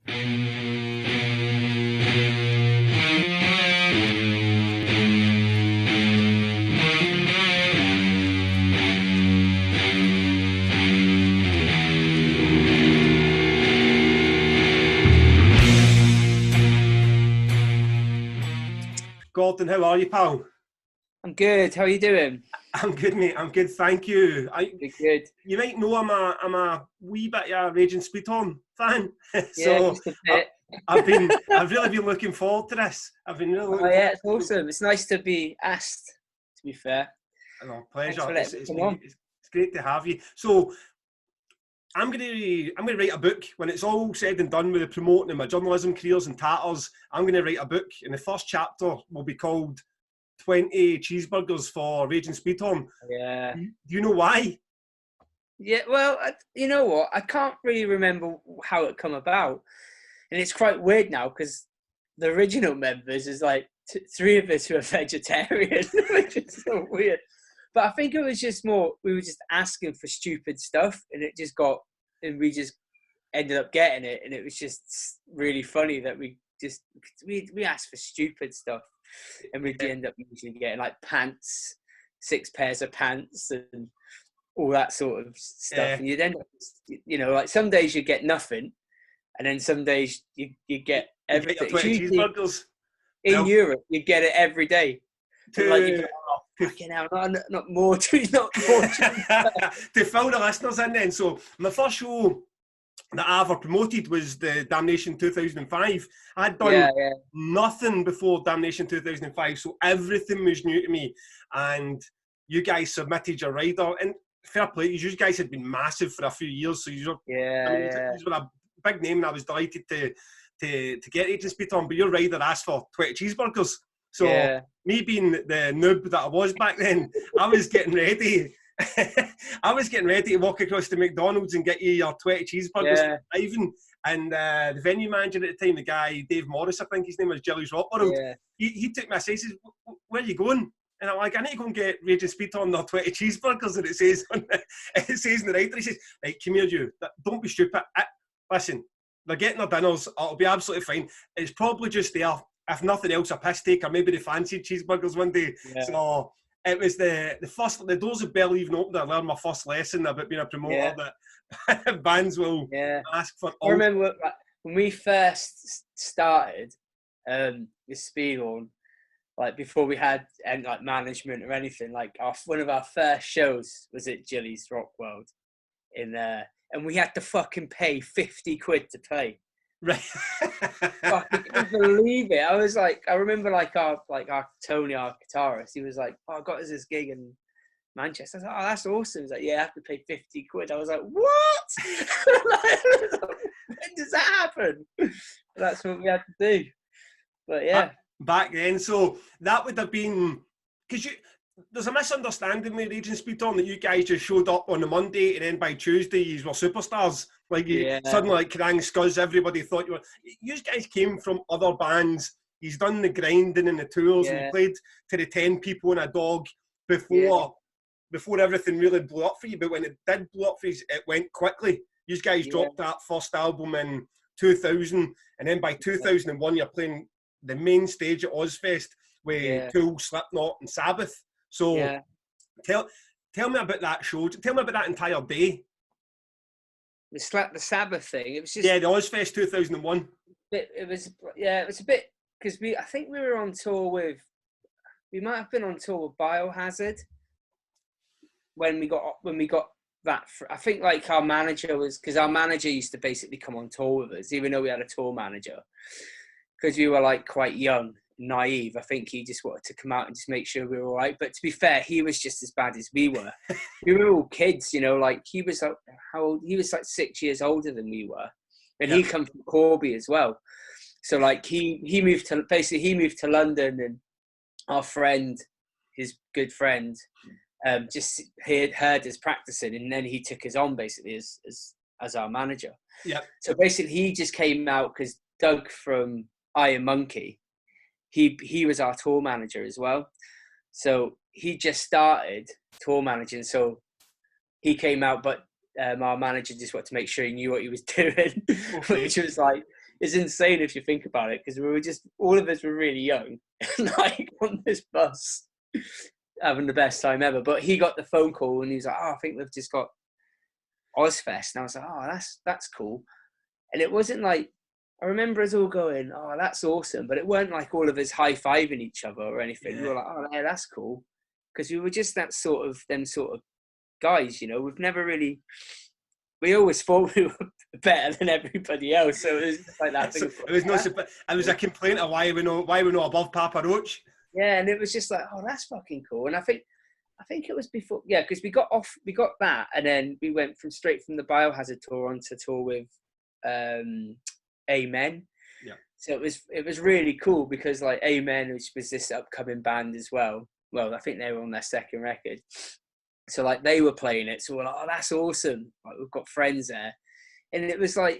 Gordon, how are you, pal? I'm good. How are you doing? I'm good, mate. I'm good, thank you. Good. You might know I'm a wee bit of a Raging Speedhorn fan. Yeah, So just a bit. I've really been looking forward to this. I've been really looking yeah, it's awesome. It's nice to be asked, to be fair. No, pleasure. Thanks for letting me come on. It's great to have you. So I'm gonna write a book when it's all said and done with the promoting my journalism careers and tatters. I'm gonna write a book, and the first chapter will be called 20 Cheeseburgers for Raging Speedhorn. Yeah. Do you know why? Yeah, well, you know what? I can't really remember how it come about. And it's quite weird now because the original members is like three of us who are vegetarian, which is so weird. But I think it was just more, we were just asking for stupid stuff and we just ended up getting it. And it was just really funny that we asked for stupid stuff and we'd end up usually getting like pants, 6 pairs of pants and all that sort of stuff. Yeah. And you'd end up, like some days you get nothing. And then some days you get everything. Cheeseburgers. In Europe, you get it every day. Like you go, fucking hell, not more. To fill the listeners in then. So my first show that I ever promoted was the Damnation 2005. I'd done nothing before Damnation 2005, so everything was new to me. And you guys submitted your rider, and fair play, you guys had been massive for a few years, so you were a big name, and I was delighted to get Raging Speedhorn. But your rider asked for 20 cheeseburgers. So me being the noob that I was back then, I was getting ready. I was getting ready to walk across to McDonald's and get you your 20 cheeseburgers. And the venue manager at the time, the guy, Dave Morris, I think his name was, Jelly's Rock World, he took me aside and says, "Where are you going?" And I'm like, "I need to go and get Raging Speedhorn their 20 cheeseburgers." And it says in the writer, he says, "Right, come here, you. Don't be stupid. Listen, they're getting their dinners. It'll be absolutely fine. It's probably just there, if nothing else, a piss take, or maybe they fancied cheeseburgers one day." Yeah. So it was the doors have barely even opened. I learned my first lesson about being a promoter that bands will ask for. I remember when we first started with Speedhorn, like before we had any like management or anything, like one of our first shows was at Jelly's Rock World in there. And we had to fucking pay 50 quid to play. Right. I couldn't believe it. I remember our Tony, our guitarist, he was like, "Oh, I got us this gig in Manchester." I was like, "Oh, that's awesome." He's like, "Yeah, I have to pay 50 quid. I was like, "What?" When does that happen? That's what we had to do. But yeah. Back then, so that would have been, because there's a misunderstanding with Raging Speedhorn that you guys just showed up on the Monday and then by Tuesday you were superstars. Like suddenly like Kerrang Scuzz, everybody thought you were. You guys came from other bands. He's done the grinding and the tours and you played to the 10 people and a dog before everything really blew up for you. But when it did blow up for you, it went quickly. You guys dropped that first album in 2000 and then by 2001 you're playing the main stage at Ozzfest with Tool, Slipknot and Sabbath. So tell me about that show. Tell me about that entire day. The Sabbath thing. It was just the Ozzfest 2001. It was a bit because I think we were on tour with. We might have been on tour with Biohazard when we got that. I think like our manager was, because our manager used to basically come on tour with us, even though we had a tour manager, because we were like quite young. Naive. I think he just wanted to come out and just make sure we were all right. But to be fair, he was just as bad as we were. We were all kids, like he was like, how old? He was like 6 years older than we were. And he come from Corby as well. So like he moved to London, and our friend, his good friend, just heard us practicing, and then he took us on basically as our manager. Yeah. So basically he just came out because Doug from Iron Monkey, he was our tour manager as well. So he just started tour managing. So he came out, but our manager just wanted to make sure he knew what he was doing, which was like, it's insane if you think about it, because we were just, all of us were really young, like on this bus, having the best time ever. But he got the phone call and he was like, "Oh, I think we've just got Ozzfest." And I was like, "Oh, that's cool." And it wasn't like, I remember us all going, "Oh, that's awesome," but it weren't like all of us high-fiving each other or anything. We were like, "Oh, yeah, that's cool," because we were just them sort of guys, you know. We've never really, we always thought we were better than everybody else, so it was just like that thing. It was a complaint of why we're not above Papa Roach. Yeah, and it was just like, "Oh, that's fucking cool." And I think it was before, yeah, because we got that, and then we went straight from the Biohazard tour onto tour with Amen. Yeah. So it was really cool, because like Amen, which was this upcoming band as well. Well, I think they were on their second record. So like they were playing it, so we're like, "Oh, that's awesome! Like we've got friends there." And it was like,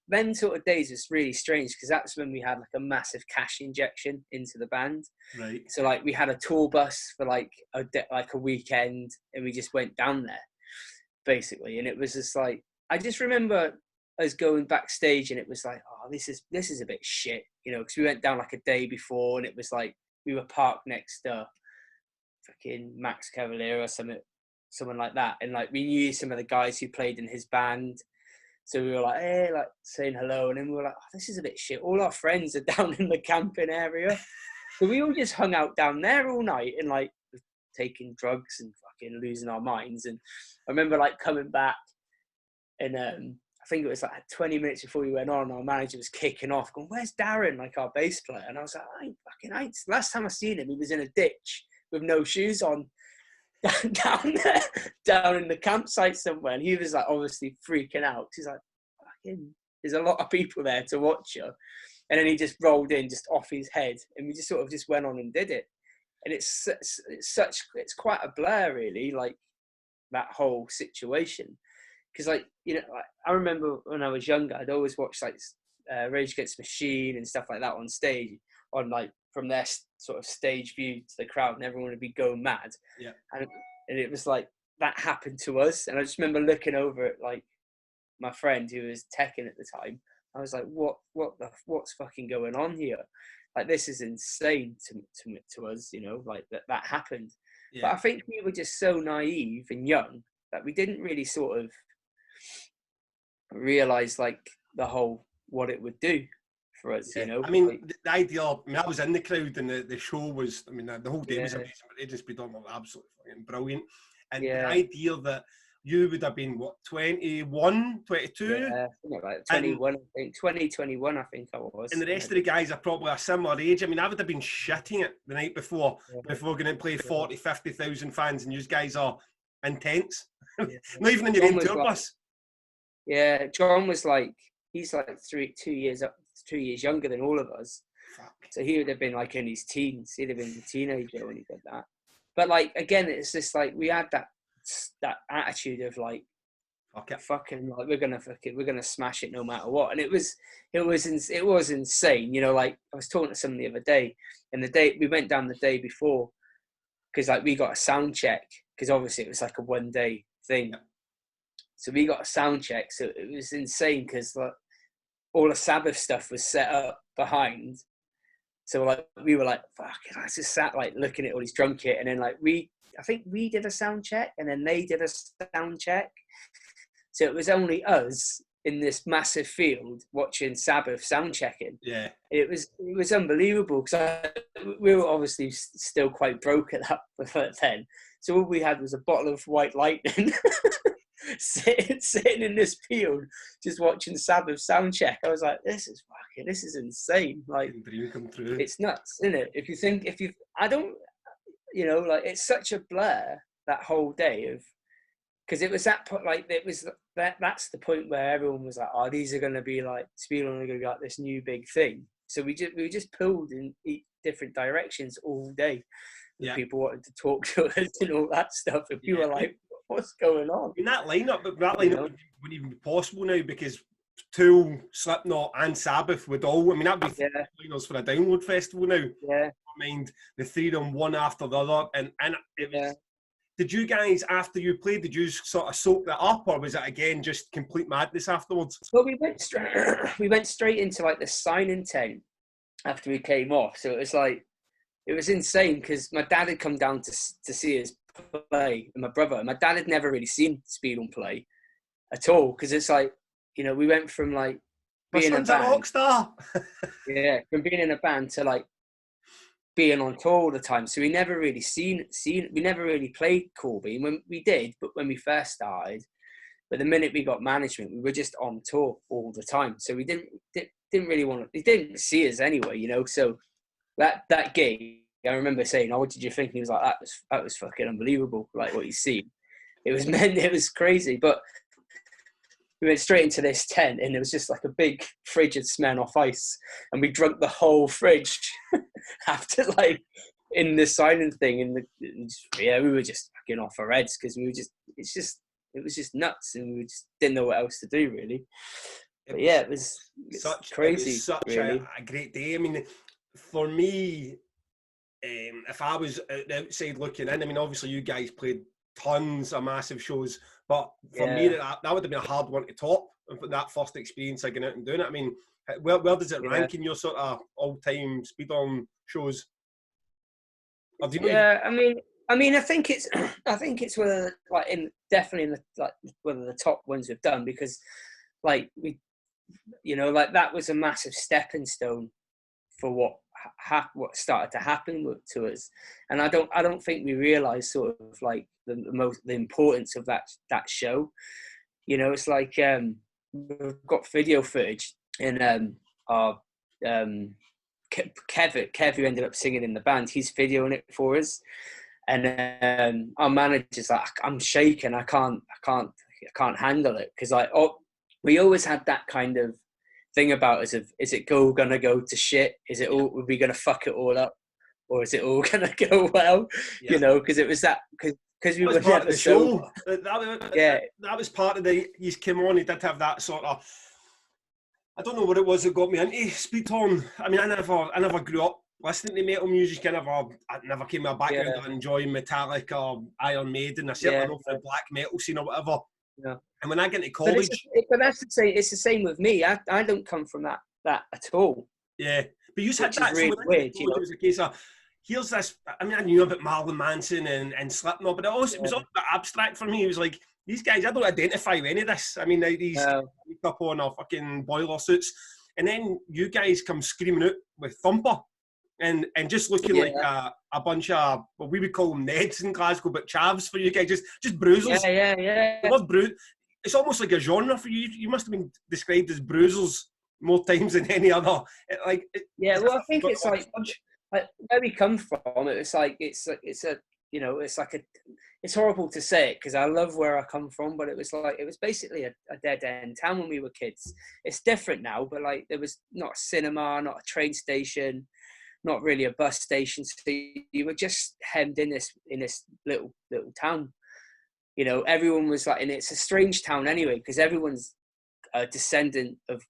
them sort of days was really strange, because that's when we had like a massive cash injection into the band. Right. So like we had a tour bus for like a weekend, and we just went down there, basically. And it was just like, I just remember us going backstage, and it was like, "Oh, this is a bit shit," you know, because we went down like a day before, and it was like we were parked next to fucking Max Cavalier or someone like that, and like we knew some of the guys who played in his band, so we were like, "Hey," like saying hello, and then we were like, "Oh, this is a bit shit. All our friends are down in the camping area," so we all just hung out down there all night and like taking drugs and fucking losing our minds. And I remember like coming back, and I think it was like 20 minutes before we went on, our manager was kicking off, going, "Where's Darren?" Like our bass player. And I was like, I ain't. Last time I seen him, he was in a ditch with no shoes on, down there, down in the campsite somewhere. And he was like obviously freaking out. He's like, "Fucking, there's a lot of people there to watch you." And then he just rolled in just off his head, and we just sort of just went on and did it. And it's quite a blur, really, like that whole situation. Because like, you know, I remember when I was younger, I'd always watch like Rage Against the Machine and stuff like that on stage, on like from their sort of stage view to the crowd, and everyone would be going mad. Yeah. And it was like that happened to us. And I just remember looking over at like my friend who was teching at the time. I was like, what's fucking going on here? Like, this is insane to us, you know, like that happened. Yeah. But I think we were just so naive and young that we didn't really sort of realize like the whole, what it would do for us, you know. I mean, like, the idea, I mean, I was in the crowd, and the show was, I mean, the whole day was amazing, but Raging Speedhorn were absolutely fucking brilliant. And the idea that you would have been, what, 21, 22? Yeah, like 21, I think. 21, I think I was. And the rest of the guys are probably a similar age. I mean, I would have been shitting it the night before going to play 40, 50,000 fans, and you guys are intense. Not even in your own tour bus. Yeah, John was like, he's like 2 years younger than all of us. Fuck. So he would have been like in his teens. He'd have been a teenager when he did that. But like, again, it's just like, we had that attitude of like, fucking, like, we're gonna smash it no matter what. And it was insane, you know. Like, I was talking to someone the other day, and we went down the day before, because like we got a sound check, because obviously it was like a 1 day thing. Yeah. So we got a sound check, so it was insane, because like all the Sabbath stuff was set up behind. So like we were like, fuck, I just sat like looking at all these drum kit, and then like I think we did a sound check, and then they did a sound check. So it was only us in this massive field watching Sabbath sound checking. Yeah, it was unbelievable, because we were obviously still quite broke at that then. So all we had was a bottle of White Lightning, sitting in this field just watching Sabbath sound check. I was like, this is insane. Like, dream come true. It's nuts, isn't it? I don't, you know, like, it's such a blur, that whole day of, because it was that point, like, it was that's the point where everyone was like, oh, these are going to be like, Speedhorn are going to be like this new big thing. So we just pulled in different directions all day. Yeah. People wanted to talk to us and all that stuff, and we were like, what's going on? I mean, that lineup wouldn't even be possible now, because Tool, Slipknot and Sabbath would all, I mean, that'd be liners for a download festival now. Yeah. I mind the three of them one after the other, and it was did you guys, after you played, did you sort of soak that up, or was it again just complete madness afterwards? Well, we went straight into like the signing tent after we came off. So it was like, it was insane because my dad had come down to see us play, and my brother. My dad had never really seen Speedhorn play at all, because it's like, you know, we went from like being a rock star. Yeah, from being in a band to like being on tour all the time. So we never really we never really played Corby. And when we did, but when we first started, but the minute we got management, we were just on tour all the time. So we didn't really want to, he didn't see us anyway, you know. So that gig, I remember saying, "Oh, what did you think?" And he was like, that was fucking unbelievable, like what he's seen. It was crazy. But we went straight into this tent, and it was just like a big fridge had smelled off ice, and we drank the whole fridge after like in the signing thing. And we were just fucking off our heads because it was just nuts, and we just didn't know what else to do really. But yeah, it was crazy. It was such really a great day. I mean, for me, if I was outside looking in, I mean, obviously you guys played tons of massive shows, but for me, that would have been a hard one to top, that first experience of getting out and doing it. I mean, where does it rank in your sort of all-time Speedhorn shows? Or do you know I mean, I think it's one of the, like, definitely in the, like, one of the top ones we've done, because like we, you know, like that was a massive stepping stone for what started to happen to us. And I don't think we realized sort of like the importance of that show. You know, it's like we've got video footage, and our Kev, who ended up singing in the band, he's videoing it for us. And our manager's like, I'm shaking, I can't handle it, because like, we always had that kind of thing about us of, is it gonna go to shit? Is it all, are we gonna fuck it all up, or is it all gonna go well? Yeah. You know, because it was that, because we were part of the show. That was part of the. He came on. He did have that sort of. I don't know what it was that got me into Speedhorn. I mean, I never grew up listening to metal music. I never came from a background of enjoying Metallica or Iron Maiden. I certainly know for the black metal scene or whatever. Yeah. And when I get into college, but that's the same. It's the same with me. I don't come from that at all. Yeah, but you said that really weird. You know, it was a case of, here's this. I mean, I knew about Marilyn Manson and Slipknot, but it was all a bit abstract for me. It was like, these guys, I don't identify with any of this. I mean, these up on our fucking boiler suits, and then you guys come screaming out with Thumper, and just looking like a bunch of, well, we would call them Neds in Glasgow, but chavs for you guys, just bruisers. Yeah. The word it's almost like a genre for you. You must have been described as bruisers more times than any other. Well, I think it's like where we come from. It's like it's horrible to say it because I love where I come from, but it was basically a dead end town when we were kids. It's different now, but like there was not a cinema, not a train station, not really a bus station. So you were just hemmed in this little town. You know, everyone was like, and it's a strange town anyway because everyone's a descendant of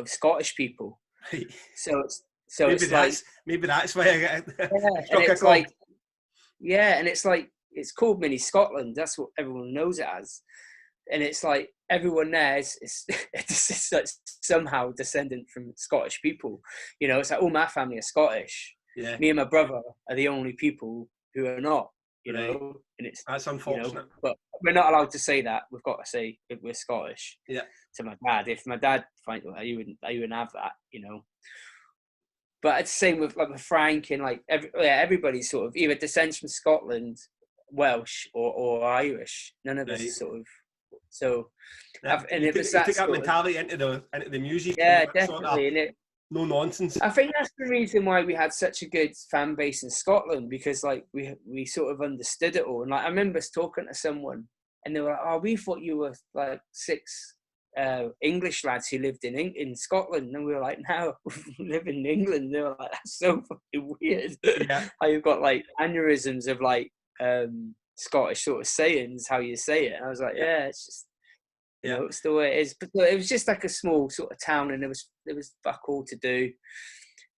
Scottish people. So maybe that's why I get and it's like it's called Mini Scotland. That's what everyone knows it as, and it's like everyone there is like somehow descendant from Scottish people. You know, it's like all my family are Scottish. Yeah. Me and my brother are the only people who are not. You know, and that's unfortunate. You know, but we're not allowed to say that. We've got to say we're Scottish. Yeah. To my dad, if my dad find you wouldn't have that. You know. But it's the same with like with Frank and like everybody's sort of either descends from Scotland, Welsh or Irish. None of us is sort of so. And it was that took that mentality into the music. Yeah, definitely. Sort of no nonsense. I think that's the reason why we had such a good fan base in Scotland, because like we sort of understood it all. And like I remember talking to someone and they were like, "Oh, we thought you were like 6 English lads who lived in Scotland," and we were like, "No, we live in England." They were like, "That's so fucking weird." Yeah. How you've got like aneurysms of like Scottish sort of sayings, how you say it. And I was like, yeah, it's just you know, it's the way it is. But it was just like a small sort of town, and there was fuck all to do.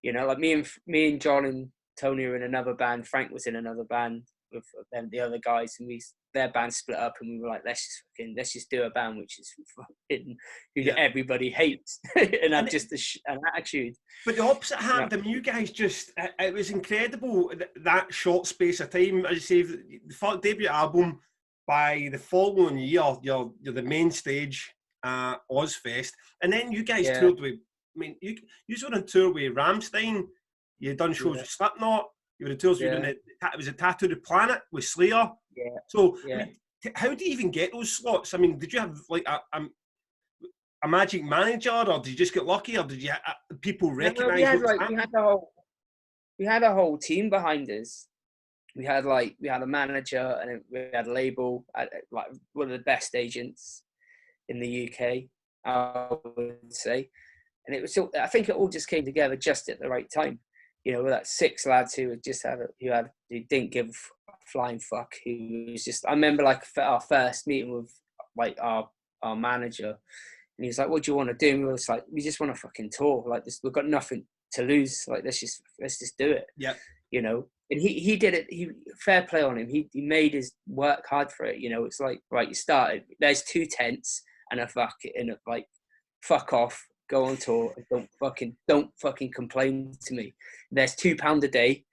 You know, like me and John and Tony were in another band. Frank was in another band. with them, the other guys, and their band split up, and we were like, let's just do a band which is fucking who everybody hates and have just an attitude. But the opposite happened. I mean, you guys just, it was incredible that short space of time. As you say, the debut album, by the following year, you're the main stage at Ozzfest, and then you guys toured with. I mean, you were on tour with Rammstein. You done shows with Slipknot. You were on tours. It was a Tattoo the Planet with Slayer. Yeah. So, I mean, how do you even get those slots? I mean, did you have like a magic manager, or did you just get lucky, or did you people recognise? We had a whole team behind us. We had a manager, and we had a label, like one of the best agents in the UK, I would say. And it was, I think it all just came together just at the right time. You know, with that 6 lads who didn't give a flying fuck. Who was just, I remember like our first meeting with like our manager, and he was like, "What do you want to do?" And we were like, "We just want to fucking tour. Like this, we've got nothing to lose. Like let's just do it." Yeah. You know, and he did it. Fair play on him. He made his work hard for it. You know, it's like, right, you started. There's 2 tents and fuck off. Go on tour and don't fucking complain to me. There's £2 a day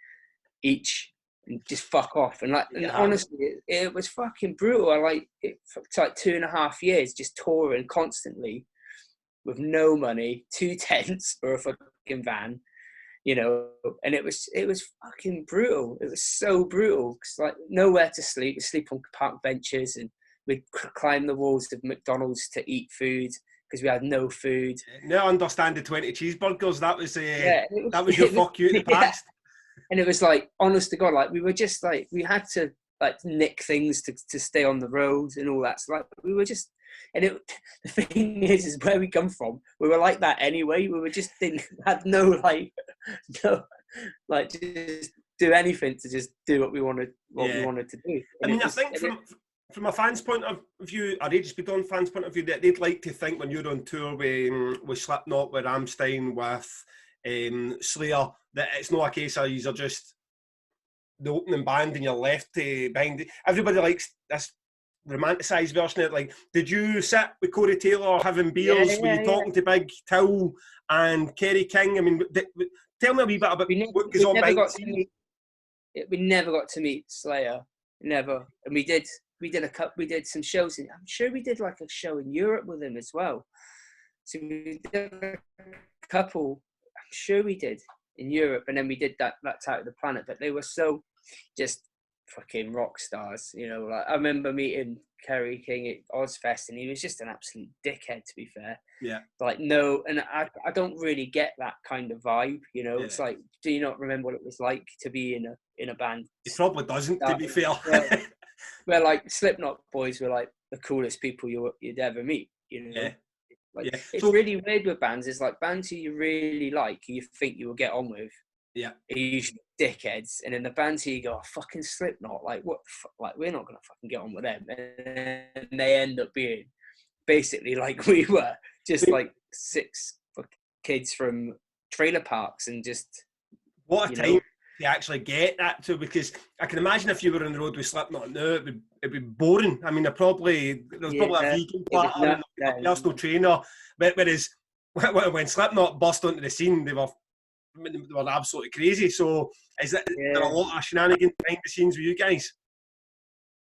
each, and just fuck off. And and honestly, it was fucking brutal. It's like 2.5 years just touring constantly with no money, 2 tents or a fucking van, you know. And it was fucking brutal. It was so brutal because like nowhere to sleep. We sleep on park benches, and we'd climb the walls of McDonald's to eat food, because we had no food. Now I understand the 20 cheeseburgers. That was that was your fuck you in the past. And it was like, honest to God, like we were just like, we had to like nick things to stay on the road and all that. So like we were just, and the thing is where we come from, we were like that anyway. We were just had no just do anything to just do what we wanted to do. And I mean, I think from a fan's point of view, or Raging Speedhorn fans' point of view, that they'd like to think when you're on tour with Slipknot, with Rammstein, with Slayer, that it's not a case of you're just the opening band and you're left behind it. Everybody likes this romanticised version of it. Like, did you sit with Corey Taylor having beers? Were you talking to Big Till and Kerry King? I mean, tell me a wee bit about what goes on behind the scenes. We never got to meet Slayer, never. And we did some shows. I'm sure we did like a show in Europe with him as well. So we did a couple. I'm sure we did in Europe, and then we did that Out of the Planet. But they were so just fucking rock stars, you know. Like I remember meeting Kerry King at Ozzfest, and he was just an absolute dickhead, to be fair. Yeah. Like no, and I don't really get that kind of vibe, you know. Yeah. It's like, do you not remember what it was like to be in a band? It probably doesn't, to be fair. Where like Slipknot boys were like the coolest people you'd ever meet, you know. Yeah. Like it's really weird with bands. It's like bands who you really like, you think you will get on with. Yeah. Are usually dickheads, and then the bands who you go, oh, fucking Slipknot, like what? Like we're not gonna fucking get on with them, and they end up being basically like we were, just like 6 kids from trailer parks, and just what a time to actually get that to, because I can imagine if you were on the road with Slipknot now, it'd be boring. I mean, there's probably a vegan platter and a personal trainer, but whereas when Slipknot burst onto the scene, they were absolutely crazy. So is there a lot of shenanigans behind the scenes with you guys?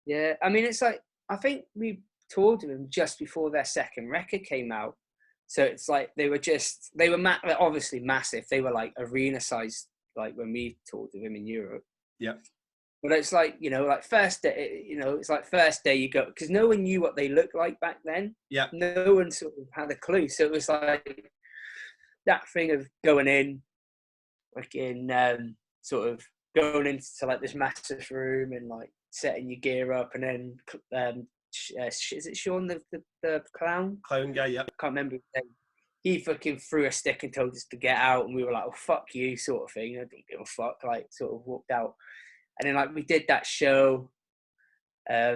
Yeah, I mean, it's like, I think we toured with them just before their second record came out. So it's like they were obviously massive. They were like arena sized, like when we toured with them in Europe. Yeah. But it's like, you know, like first day, you know, it's like first day you go, because no one knew what they looked like back then. Yeah. No one sort of had a clue. So it was like that thing of going in, like in sort of going into like this massive room and like setting your gear up, and then is it Sean the clown? Clown guy, yeah. I can't remember his name. He fucking threw a stick and told us to get out, and we were like, oh, fuck you, sort of thing. I don't give a fuck, like, sort of walked out. And then, like, we did that show. I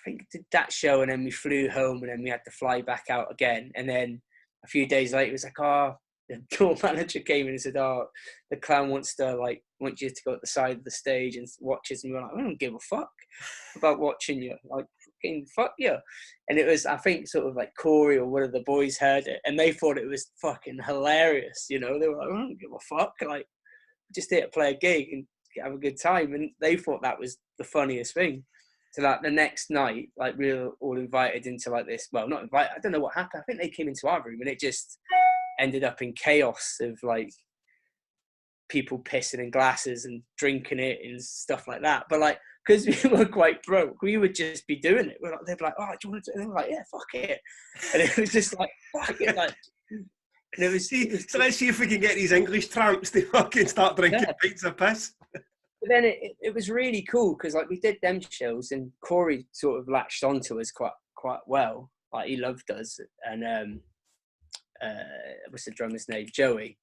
think did that show, and then we flew home, and then we had to fly back out again. And then a few days later, it was like, oh, the tour manager came in and said, "Oh, the clown wants you to go at the side of the stage and watch us." And we were like, "I don't give a fuck about watching you. Like, fucking fuck you." And it was, I think, sort of like Corey or one of the boys heard it, and they thought it was fucking hilarious. You know, they were like, "I don't give a fuck. Like, just here to play a gig and have a good time." And they thought that was the funniest thing. So like the next night, like we were all invited into like this. Well, not invited. I don't know what happened. I think they came into our room, and it just ended up in chaos of like people pissing in glasses and drinking it and stuff like that. But like, because we were quite broke, we would just be doing it. They'd be like, "Oh, do you want to do it?" And they were like, "Yeah, fuck it." And it was just like, fuck it. Like, and it was, so let's see if we can get these English tramps to fucking start drinking pints of piss. But then it was really cool because like we did them shows and Corey sort of latched onto us quite well. Like he loved us, and what's the drummer's name? Joey.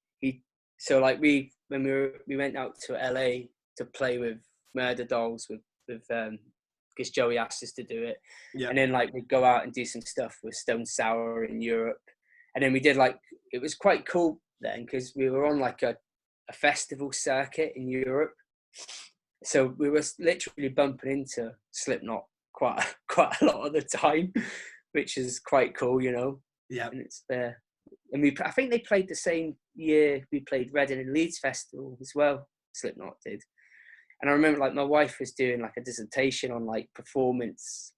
So like we went out to LA to play with Murder Dolls with because Joey asked us to do it, and then like we'd go out and do some stuff with Stone Sour in Europe, and then we did like, it was quite cool then because we were on like a festival circuit in Europe. So we were literally bumping into Slipknot quite a lot of the time, which is quite cool, you know. Yeah. And it's there. And I think they played the same year we played Reading and Leeds Festival as well. Slipknot did. And I remember like my wife was doing like a dissertation on like performance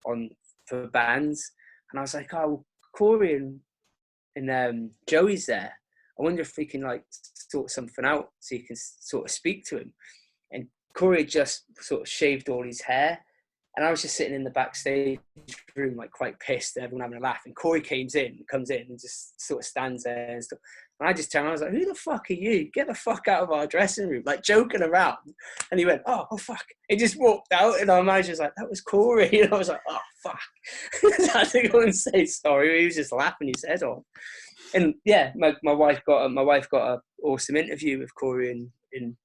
for bands, and I was like, "Oh, Corey and Joey's there. I wonder if we can like sort something out so you can sort of speak to him." And Corey had just sort of shaved all his hair, and I was just sitting in the backstage room like quite pissed, everyone having a laugh. And Corey comes in and just sort of stands there and stuff. And I just turned around, I was like, "Who the fuck are you? Get the fuck out of our dressing room," like joking around. And he went, oh fuck. He just walked out, and our manager was like, "That was Corey." And I was like, "Oh fuck." I had to go and say sorry. He was just laughing his head off. And yeah, my wife got a awesome interview with Corey and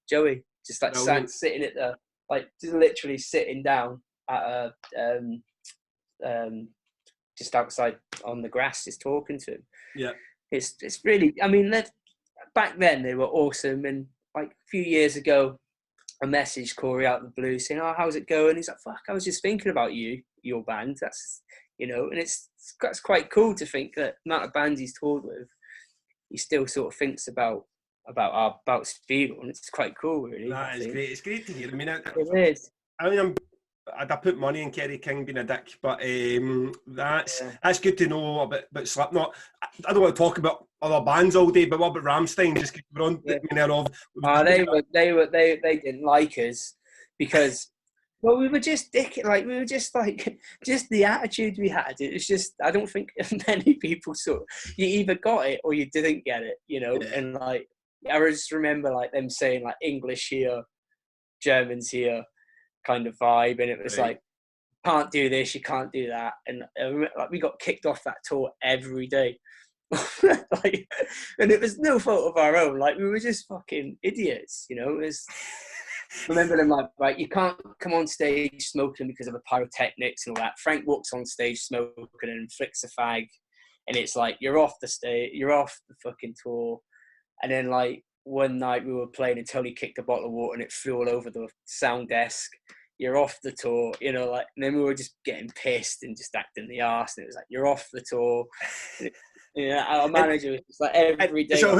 Joey. Just like sitting at the, like just literally sitting down at just outside on the grass, just talking to him. Yeah. It's really, I mean, back then they were awesome. And like a few years ago, I messaged Corey out of the blue saying, "Oh, how's it going?" He's like, "Fuck, I was just thinking about your band." That's, you know, and it's quite cool to think that the amount of bands he's toured with, he still sort of thinks about Speedhorn, and it's quite cool, really. That is great. It's great to hear. I mean, it is. I mean, I'd put money in Kerry King being a dick, but that's good to know about Slipknot. I don't want to talk about other bands all day, but what about Rammstein? Just keep on. They didn't like us because, well, we were just just the attitude we had. It was just, I don't think many people you either got it or you didn't get it, you know. Yeah. And like, I just remember like them saying like English here, Germans here kind of vibe, and it was like, can't do this, you can't do that. And like we got kicked off that tour every day. Like, and it was no fault of our own, like we were just fucking idiots, you know. It was, remember them like, right, you can't come on stage smoking because of the pyrotechnics and all that. Frank walks on stage smoking and flicks a fag, and it's like, you're off the stage, you're off the fucking tour. And then like one night we were playing and Tony kicked a bottle of water and it flew all over the sound desk. You're off the tour, you know, like, and then we were just getting pissed and just acting the arse, and it was like, you're off the tour. Yeah, our manager was just like every day. So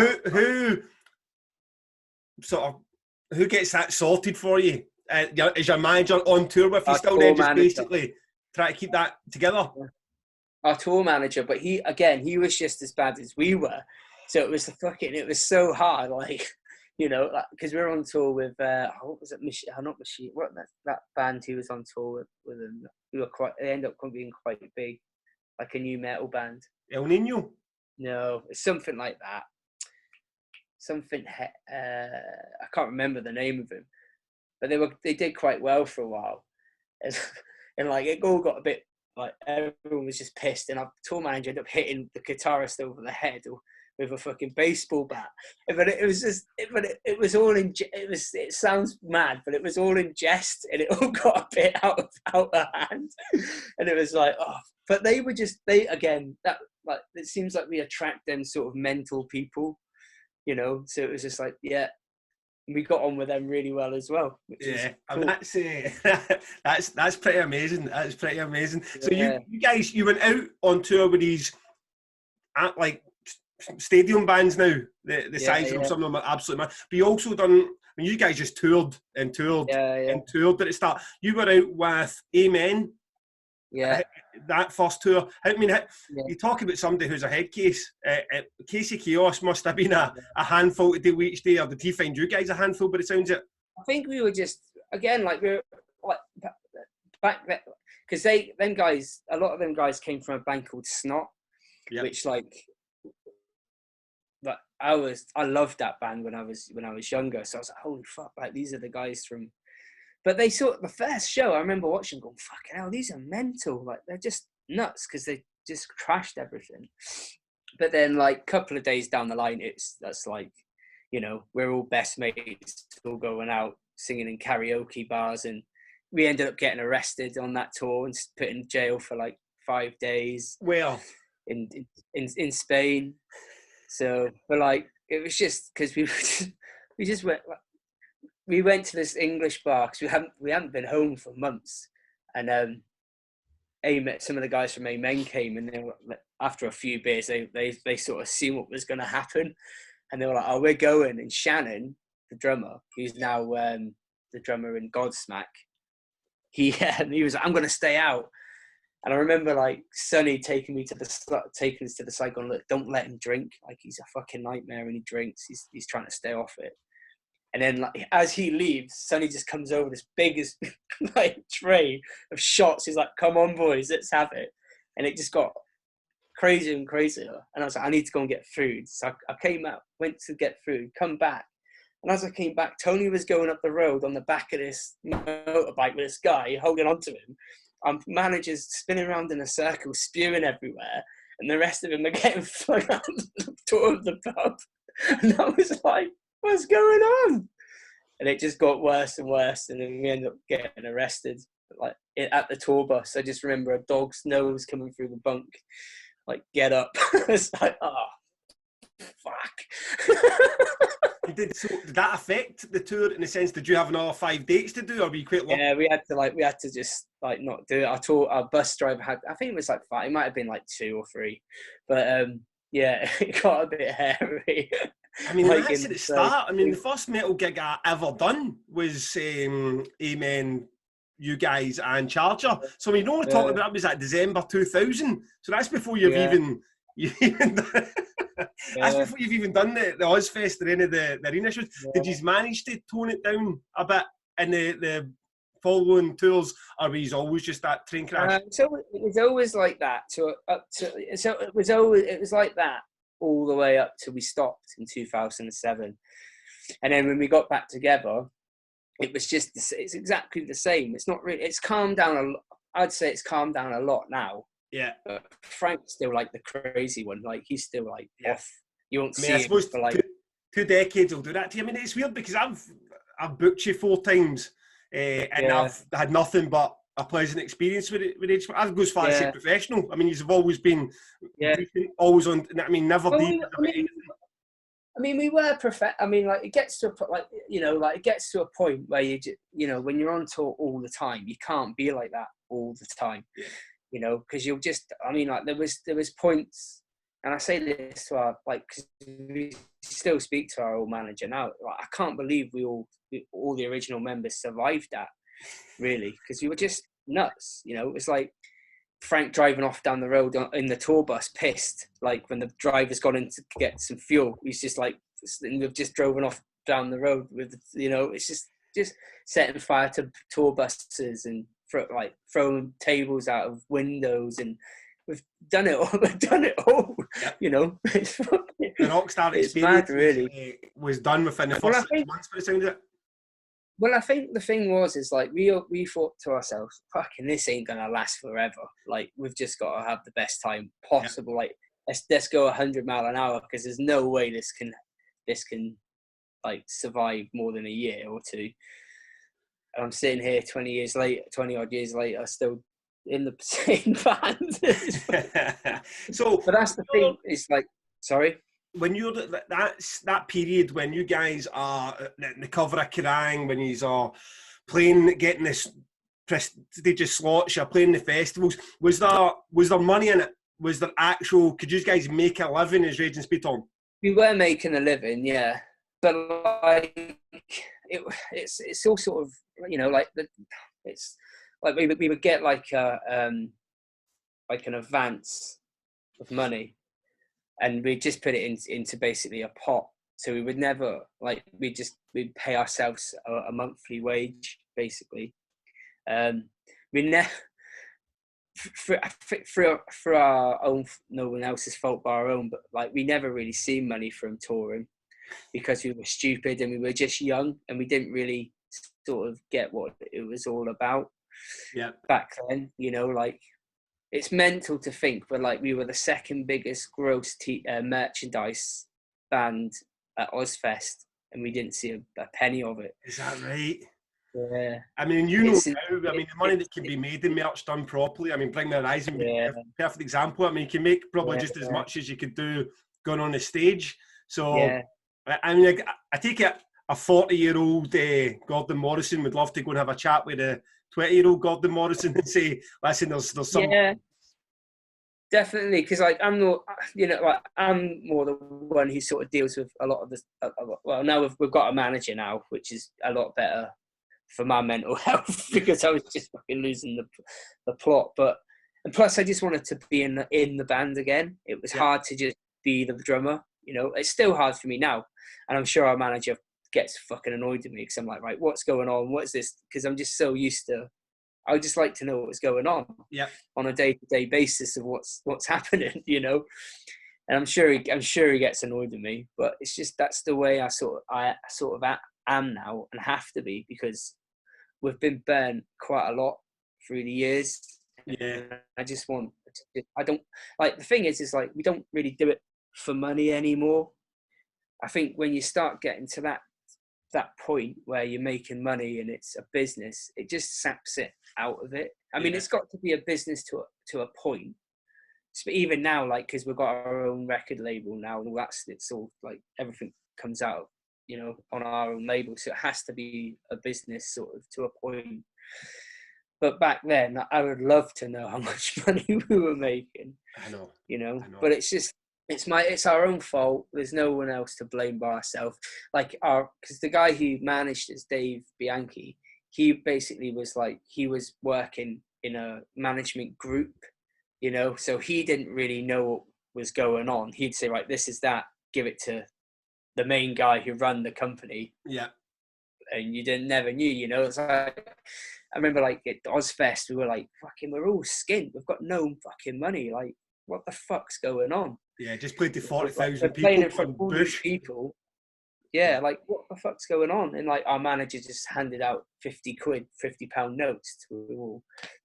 who gets that sorted for you? Is your manager on tour with you still then, just basically try to keep that together? Our tour manager, but he was just as bad as we were. So it was so hard, like, you know, because we were on tour with, what was it, not Machine, what that band who was on tour with them, they ended up being quite big, like a new metal band. El Nino? No, it's something like that. I can't remember the name of them, but they did quite well for a while. And like, it all got a bit, like, everyone was just pissed, and our tour manager ended up hitting the guitarist over the head with a fucking baseball bat. But it was just, it was all in, it sounds mad, but it was all in jest, and it all got a bit out of hand. And it was like, oh, but they were just, it seems like we attract them sort of mental people. you know. So it was just like, yeah, we got on with them really well as well. Which Yeah, cool. That's pretty amazing. That's pretty amazing. So Yeah. you guys, you went out on tour with these like stadium bands now. The size of them, some of them are absolutely mad. But you also done. I mean, you guys just toured and toured and toured at the start. You were out with Amen. Yeah. That first tour. I mean, you talk about somebody who's a head case. Casey Chaos must have been a handful to do each day, or did he find you guys a handful by the sounds of it? I think we were just, again, like we were like back then, because a lot of them guys came from a band called Snot, which like I loved that band when I was younger. So I was like, holy fuck, like these are the guys from. But they saw the first show. I remember watching, going, fucking hell, these are mental. Like they're just nuts because they just crashed everything. But then, like a couple of days down the line, that's like, you know, we're all best mates, all going out singing in karaoke bars, and we ended up getting arrested on that tour and put in jail for like 5 days. Well, in Spain. So, but like it was just because we went to this English bar because we hadn't been home for months, and some of the guys from Amen came, and they were, after a few beers they sort of seen what was going to happen, and they were like, oh, we're going. And Shannon, the drummer, who's now the drummer in Godsmack, he was like, I'm going to stay out. And I remember like Sonny taking us to the side, going, look, don't let him drink. Like he's a fucking nightmare when he drinks. He's trying to stay off it. And then like as he leaves, Sonny just comes over this biggest like tray of shots. He's like, come on, boys, let's have it. And it just got crazier and crazier. And I was like, I need to go and get food. So I came out, went to get food, come back. And as I came back, Tony was going up the road on the back of this motorbike with this guy holding onto him. Managers spinning around in a circle, spewing everywhere. And the rest of them are getting flung out the door of the pub. And I was like, what's going on? And it just got worse and worse, and then we ended up getting arrested, like at the tour bus. I just remember a dog's nose coming through the bunk, like, get up. It's like, oh, fuck. Did that affect the tour in the sense? Did you have another 5 dates to do, or were you quite long? Yeah, we had to just like not do it. Our bus driver had, I think it was like 5. It might have been like 2 or 3, but yeah, it got a bit hairy. I mean, like that's at the start. I mean, the first metal gig I ever done was Amen, you guys, and Charger. So we know we're talking about, that was like December 2000. So that's before you've even that's before you've even done the Ozzfest or any of the arena shows. Did you manage to tone it down a bit in the following tours, or were you always just that train crash? So it was always like that. So it was like that all the way up till we stopped in 2007, and then when we got back together, it was just it's exactly the same. It's not really. It's calmed down a lot. I'd say it's calmed down a lot now. Yeah, but Frank's still like the crazy one. Like he's still like off. You won't see I suppose him for like two decades will do that to you. I mean, it's weird because I've booked you 4 times, and I've had nothing but a pleasant experience with it. I'd go as far as say professional. I mean, you've always been always on. I mean, never been. I mean, we were I mean, like it gets to a point where when you're on tour all the time, you can't be like that all the time. Yeah. You know, because you'll just. I mean, like there was points, and I say this to our cause we still speak to our old manager now. Like, I can't believe all the original members survived that. Really, because you were just nuts. You know, it's like Frank driving off down the road in the tour bus, pissed. Like when the driver's gone in to get some fuel, he's just like, we've just driven off down the road with, it's just setting fire to tour buses and throwing tables out of windows, and we've done it all. We've done it all. Yep. You know, the Rockstar experience mad, really. Was done within the first 6 months. For the sound of it. Well, I think the thing is like we thought to ourselves, fucking, this ain't gonna last forever. Like we've just got to have the best time possible. Yeah. Like let's go 100 mile an hour, because there's no way this can like survive more than a year or 2. And I'm sitting here 20 odd years later, still in the same band. So, but that's the thing. It's like, sorry. when you're that period when you guys are in the cover of Kerrang, when you are playing, getting this prestigious slots, you're playing the festivals, was there money in it? Was there actual, could you guys make a living as Raging Speedhorn? We were making a living, yeah, but like it's all sort of, you know, like it's like we would get like an advance of money, and we'd just put it into basically a pot. So we would never, like, we'd pay ourselves a monthly wage, basically. We never, for our own, no one else's fault but our own, but like we never really seen money from touring because we were stupid and we were just young and we didn't really sort of get what it was all about. Yeah. Back then, you know, like, it's mental to think, but like we were the second biggest gross merchandise band at Ozzfest, and we didn't see a penny of it. Is that right? Yeah. I mean, you know now, I mean, the money that can be made in merch done properly. I mean, Bring Me Horizon would be a perfect example. I mean, you can make probably just as much as you could do going on the stage. So, I mean, I take it a 40-year-old Gordon Morison would love to go and have a chat with a 20-year-old Gordon Morison and say, listen, there's some... Yeah, definitely, because like I'm not, you know, like I'm more the one who sort of deals with a lot of this. Well, now we've got a manager now, which is a lot better for my mental health because I was just fucking losing the plot. But and plus, I just wanted to be in the band again. It was hard to just be the drummer. You know, it's still hard for me now, and I'm sure our manager gets fucking annoyed with me because I'm like, right, what's going on? What's this? Because I'm just so used to. I would just like to know what's going on on a day-to-day basis of what's happening, you know. And I'm sure he gets annoyed with me, but it's just that's the way I sort of am now and have to be because we've been burnt quite a lot through the years. Yeah, I just want. I don't like the thing is like we don't really do it for money anymore. I think when you start getting to that point where you're making money and it's a business, it just saps it out of it. I mean, it's got to be a business to a point. But even now, like, because we've got our own record label now, and all that's, it's all like everything comes out, you know, on our own label. So it has to be a business sort of to a point. But back then, I would love to know how much money we were making. I know, you know. But it's just. It's our own fault. There's no one else to blame but ourselves. Like because the guy who managed us, Dave Bianchi, he basically was like, he was working in a management group, you know, so he didn't really know what was going on. He'd say, right, this is that, give it to the main guy who ran the company. Yeah. And you never knew, you know. It's like, I remember like at Ozzfest, we were like, fucking, we're all skint. We've got no fucking money. Like, what the fuck's going on? Yeah, just played to 40,000 like, people. Playing in front of all these people. Yeah, like, what the fuck's going on? And like, our manager just handed out £50 notes to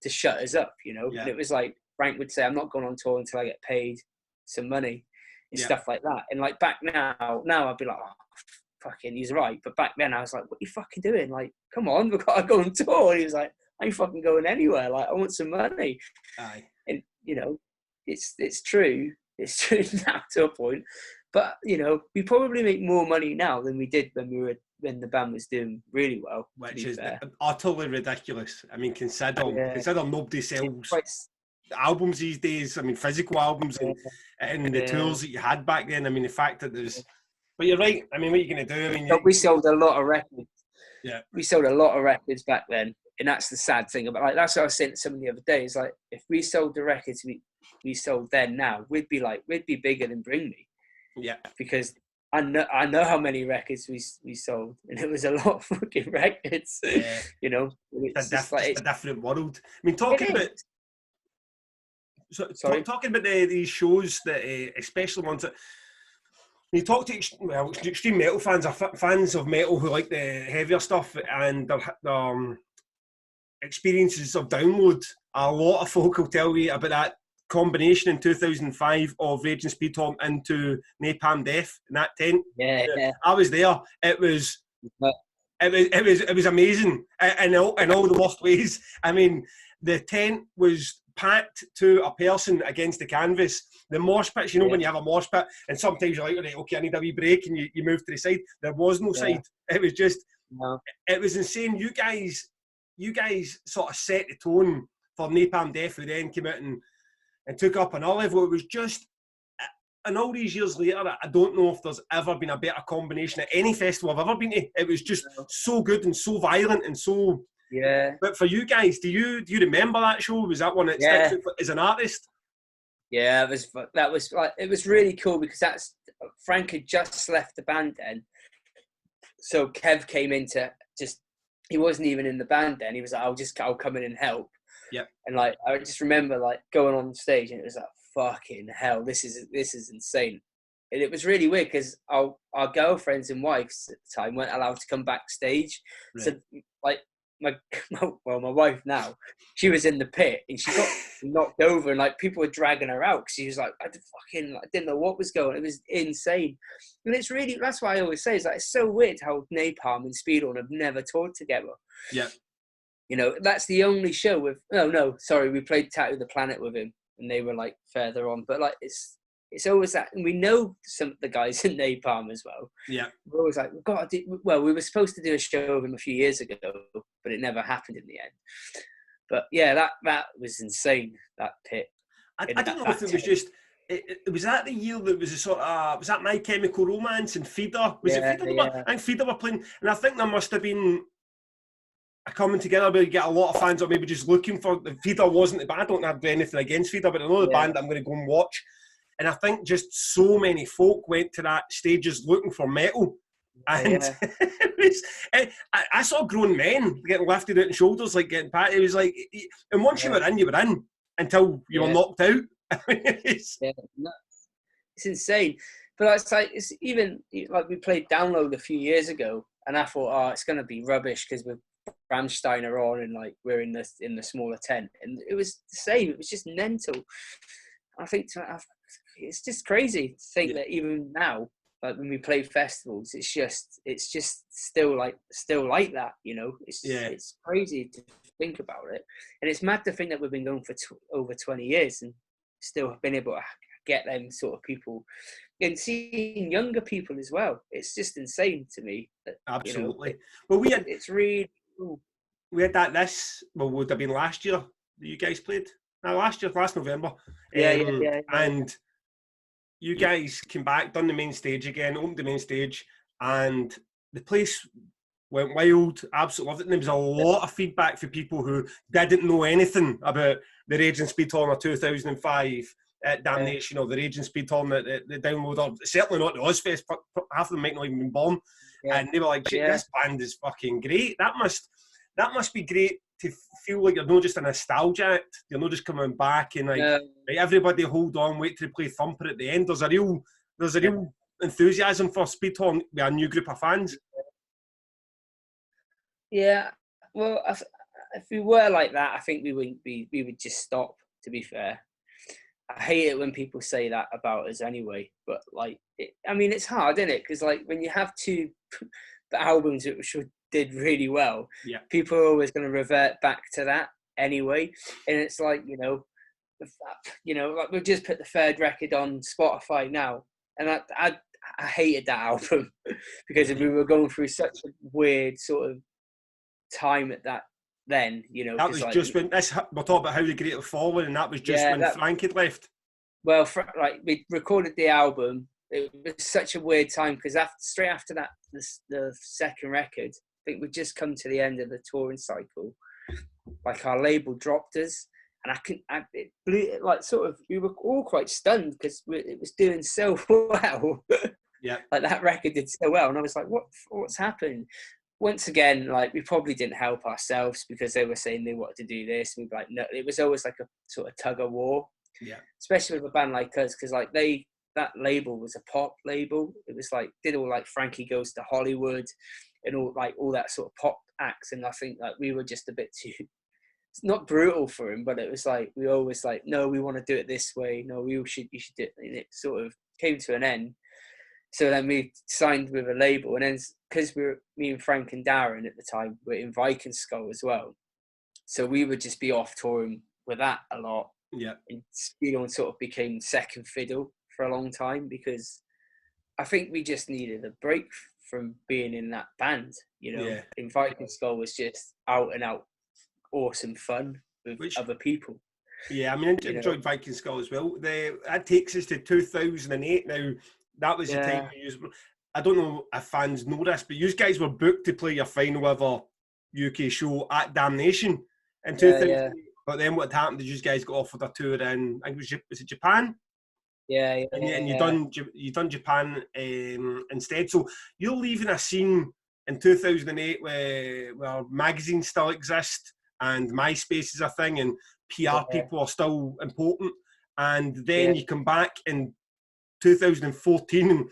shut us up, you know. And it was like, Frank would say, I'm not going on tour until I get paid some money and stuff like that. And like back now I'd be like, oh, fucking, he's right. But back then I was like, what are you fucking doing? Like, come on, we've got to go on tour. And he was like, I ain't fucking going anywhere. Like, I want some money. Aye. And, you know, it's true. It's true now to a point, but you know, we probably make more money now than we did when the band was doing really well. Which is utterly ridiculous. I mean, consider nobody sells albums these days. I mean, physical albums and the tools that you had back then. I mean, the fact that there's. But you're right. I mean, what are you going to do? I mean, we sold a lot of records. Yeah, we sold a lot of records back then, and that's the sad thing about. Like, that's what I was saying to somebody the other day. Is like, if we sold the records we sold then now, we'd be bigger than Bring Me. Yeah. Because I know how many records we sold, and it was a lot of fucking records. Yeah. You know, it's a different world. I mean, talking about these shows that, especially ones that you talk to, extreme metal fans are fans of metal who like the heavier stuff, and their experiences of Download. A lot of folk will tell you about that combination in 2005 of Raging Speedhorn into Napalm Death in that tent. Yeah. I was there. It was amazing in all the worst ways. I mean, the tent was packed to a person against the canvas. The mosh pits, when you have a mosh pit, and sometimes you're like, right, okay, I need a wee break, and you move to the side. There was no side. It was just, it was insane. You guys sort of set the tone for Napalm Death, who then came out and took up another level. It was just, and all these years later, I don't know if there's ever been a better combination at any festival I've ever been to. It was just so good and so violent and so... Yeah. But for you guys, do you remember that show? Was that one that sticks out as an artist? Yeah, it was really cool because Frank had just left the band then. So Kev came in he wasn't even in the band then. He was like, I'll come in and help. Yeah. And like, I just remember like going on stage and it was like, fucking hell, this is insane. And it was really weird because our girlfriends and wives at the time weren't allowed to come backstage. Right. So like my wife now, she was in the pit and she got knocked over and like people were dragging her out because she was like, I didn't know what was going on. It was insane. And it's really, that's why I always say, it's so weird how Napalm and Speedhorn have never toured together. Yeah. That's the only show with, we played Tattoo the Planet with him and they were like further on, but like it's always that, and we know some of the guys in Napalm as well. Yeah, we're always like, we were supposed to do a show with him a few years ago, but it never happened in the end. But yeah, that was insane. That pit. I don't know if it was just. Was that the year that was a sort of was that My Chemical Romance and Feeder? Was it Feeder? Yeah. I think Feeder were playing, and I think there must have been a coming together where you get a lot of fans that maybe just looking for. Feeder wasn't the band. I don't have anything against Feeder, but I know the band that I'm going to go and watch. And I think just so many folk went to that stages looking for metal. And I saw grown men getting lifted out in shoulders, like getting patted. It was like, and once you were in until you were knocked out. It's insane. But it's even like we played Download a few years ago, and I thought, it's going to be rubbish because Rammstein are on, and like we're in the smaller tent, and it was the same. It was just mental. I think it's just crazy to think that even now, like when we play festivals, it's just still like that, It's crazy to think about it, and it's mad to think that we've been going for over 20 years and still have been able to get them sort of people, and seeing younger people as well. It's just insane to me. Absolutely. It's really cool. We had that would have been last year that you guys played. No, last November. Yeah. And you guys came back, done the main stage again, opened the main stage, and the place went wild. Absolutely loved it. And there was a lot of feedback for people who didn't know anything about the Raging Speedhorn of 2005 at Damnation or the Raging Speedhorn at the Download, or certainly not the Ozzfest. Half of them might not even been born. Yeah. And they were like, this band is fucking great. That must be great to feel like you're not just a nostalgia act. You're not just coming back and like, right, everybody hold on, wait till they play Thumper at the end. There's a real enthusiasm for Speedhorn with a new group of fans. Yeah, well, if we were like that, I think we would just stop, to be fair. I hate it when people say that about us anyway, but like, it's hard, isn't it? Because like when you have two albums which did really well, people are always going to revert back to that anyway. And it's like, like we've just put the third record on Spotify now, and I hated that album because we were going through such a weird sort of time at that then, That was like, just when we're talking about How the Great Have Fallen, and that was just when Frank had left. Well, we recorded the album. It was such a weird time because straight after that, the second record, I think we'd just come to the end of the touring cycle. Like our label dropped us, and it blew. Like sort of, we were all quite stunned because it was doing so well. Yeah, like that record did so well, and I was like, what's happened? Once again, like we probably didn't help ourselves because they were saying they wanted to do this. We'd be like, no, it was always like a sort of tug of war. Yeah, especially with a band like us, because like that label was a pop label. It was like did all like Frankie Goes to Hollywood and all that sort of pop acts, and I think like we were just a bit too, it's not brutal for him, but it was like we always like, no, we want to do it this way. No, you should do it. And it sort of came to an end. So then we signed with a label, and then because me and Frank and Darren at the time were in Viking Skull as well, so we would just be off touring with that a lot. Yeah. And Speedhorn sort of became second fiddle for a long time because I think we just needed a break from being in that band, you know. Yeah. And Viking Skull was just out and out awesome fun with other people. Yeah, I mean, I enjoyed Viking Skull as well. That takes us to 2008. Now, that was the time we used. I don't know if fans know this, but you guys were booked to play your final ever UK show at Damnation in 2008. But then what happened is you guys got offered a tour in, I think was it Japan? Yeah. And you done Japan instead. So you're leaving a scene in 2008 where magazines still exist and MySpace is a thing and PR people are still important. And then you come back in 2014 and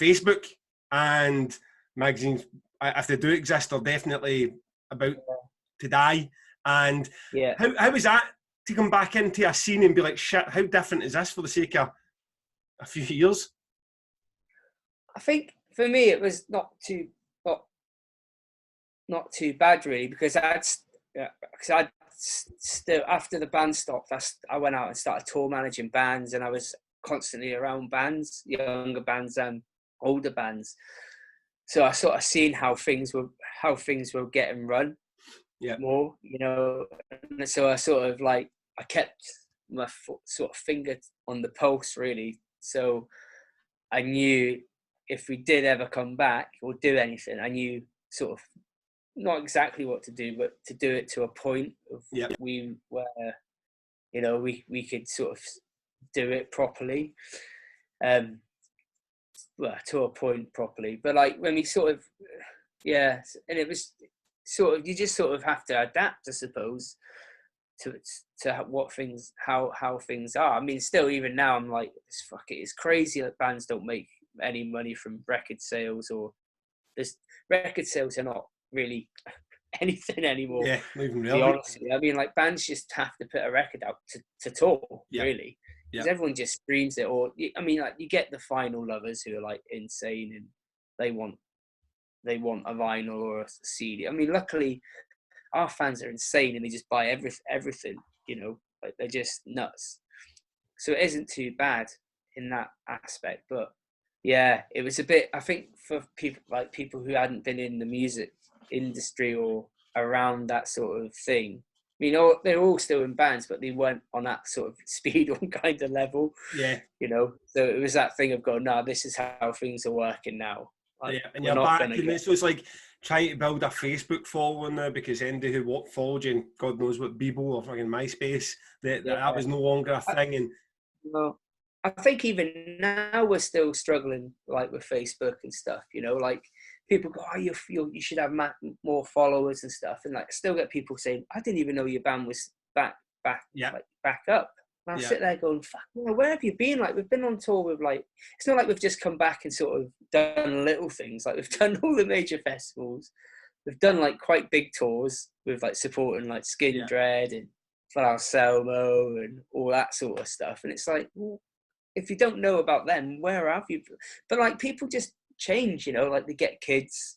Facebook and magazines, if they do exist, are definitely about to die. And how was that to come back into a scene and be like, shit, how different is this for the sake of a few years? I think for me it was not too bad really, because I'd still, after the band stopped, I went out and started tour managing bands, and I was constantly around bands, younger bands and older bands. So I sort of seen how things were getting run more, you know. And so I sort of I kept my sort of finger on the pulse really. So I knew if we did ever come back or do anything, I knew sort of not exactly what to do, but to do it to a point of where, you know, we could sort of do it properly. Well, to a point properly, but like when we sort of, and it was sort of, you just sort of have to adapt, I suppose, to how things are. I mean, still, even now, I'm like, it's crazy that bands don't make any money from record sales, or this record sales are not really anything anymore. Yeah, not even really. Honestly, I mean, like bands just have to put a record out to tour, really. Because everyone just streams it, or I mean, like you get the final lovers who are like insane and they want a vinyl or a CD. I mean, luckily our fans are insane and they just buy everything, you know, like they're just nuts. So it isn't too bad in that aspect, but yeah, it was a bit. I think for people who hadn't been in the music industry or around that sort of thing. I mean, they're all still in bands, but they weren't on that sort of Speedhorn kind of level. Yeah. You know, so it was that thing of going, no, this is how things are working now. Like, and you're back, and so it's like trying to build a Facebook following now, because anybody who followed you in God knows what Bebo or fucking MySpace, that was no longer a thing. And well, I think even now we're still struggling like with Facebook and stuff. You know, like people go, oh, you should have more followers and stuff, and like still get people saying, I didn't even know your band was back up. And I sit there going, fuck, where have you been? Like, we've been on tour with, like, it's not like we've just come back and sort of done little things. Like, we've done all the major festivals. We've done, like, quite big tours with, like, supporting, like, Skin Dread and Flower Selmo and all that sort of stuff. And it's like, well, if you don't know about them, where have you? But, like, people just change, you know? Like, they get kids.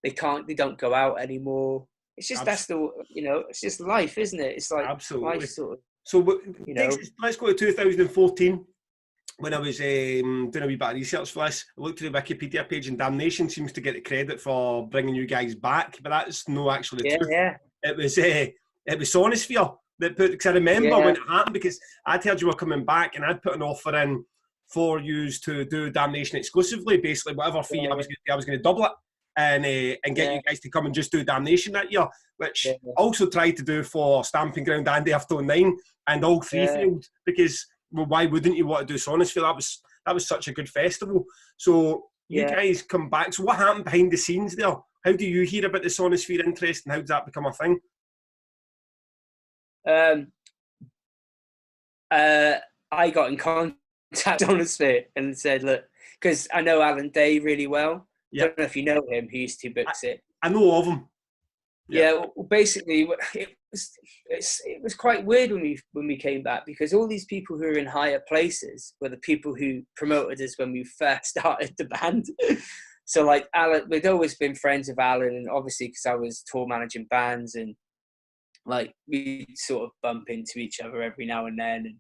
They don't go out anymore. It's just, that's the, you know, it's just life, isn't it? It's like, life sort of. So let's go to 2014. When I was doing a wee bit of research for this, I looked at the Wikipedia page, and Damnation seems to get the credit for bringing you guys back, but that's no actually the truth. Yeah. It was Sonosphere that put, because I remember when it happened, because I'd heard you were coming back, and I'd put an offer in for you to do Damnation exclusively, basically whatever fee I was going to double it. And get you guys to come and just do Damnation that year, which I also tried to do for Stamping Ground and After 9, and all three failed, because, well, why wouldn't you want to do Sonosphere? That was such a good festival. So you guys come back. So what happened behind the scenes there? How do you hear about the Sonosphere interest, and how did that become a thing? I got in contact with Sonosphere and said, look, because I know Alan Day really well. I don't know if you know him. He used to books it. I know of him. Yeah, well, basically, it was quite weird when we came back, because all these people who are in higher places were the people who promoted us when we first started the band. So, like Alan, we'd always been friends with Alan, and obviously because I was tour managing bands, and like we sort of bump into each other every now and then,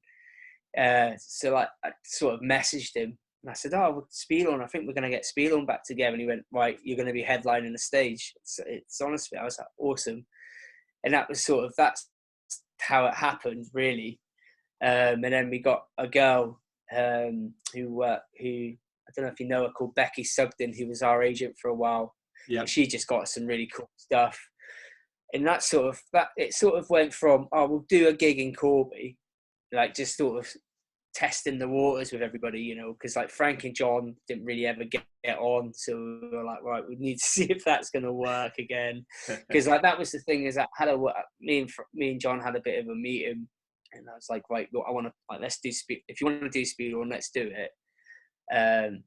and so like I sort of messaged him and I said, "Oh, Speedhorn, I think we're going to get Speedhorn back together." And he went, "Right, you're going to be headlining the stage." It's honestly, I was like, awesome, and that was sort of that's how it happened, really. And then we got a girl who I don't know if you know her, called Becky Sugden, who was our agent for a while. Yeah, she just got some really cool stuff. And it sort of went from, oh, we'll do a gig in Corby, like just sort of testing the waters with everybody, you know, because like Frank and John didn't really ever get on, so we were like, right, we need to see if that's going to work again, because like that was the thing, is that me and John had a bit of a meeting, and I was like, right, well, I want to, like, let's do speed. If you want to do Speedhorn, let's do it.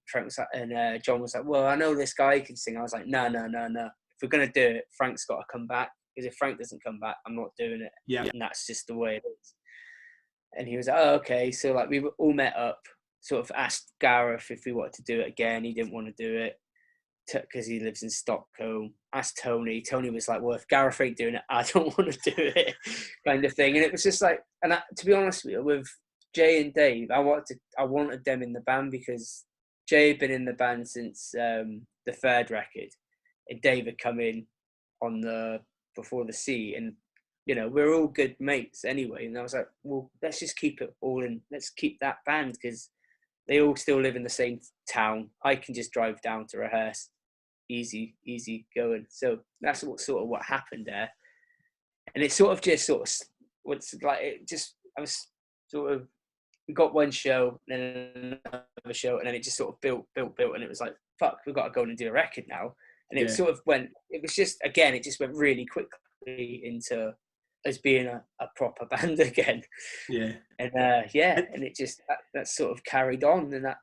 Frank was like, and John was like, well, I know this guy can sing. I was like, no. If we're gonna do it, Frank's got to come back, because if Frank doesn't come back, I'm not doing it. yeah. And that's just the way it is. And he was like, oh, okay. So like we all met up, sort of asked Gareth if we wanted to do it again. He didn't want to do it because he lives in Stockholm. Asked Tony. Tony was like, well, if Gareth ain't doing it, I don't want to do it, kind of thing. And it was just like, and to be honest with you, with Jay and Dave, I wanted them in the band because Jay had been in the band since the third record, and Dave had come in on the Before the Sea, and you know, we're all good mates anyway. And I was like, well, let's just keep it all in. Let's keep that band, because they all still live in the same town. I can just drive down to rehearse, easy going. So that's what happened there. And it sort of what's like, it just, I was sort of, we got one show, then another show, and then it just sort of built, and it was like, fuck, we've got to go and do a record now. And it sort of went, it was just, again, it just went really quickly into us being a proper band again. Yeah. And and it just, that sort of carried on, and that,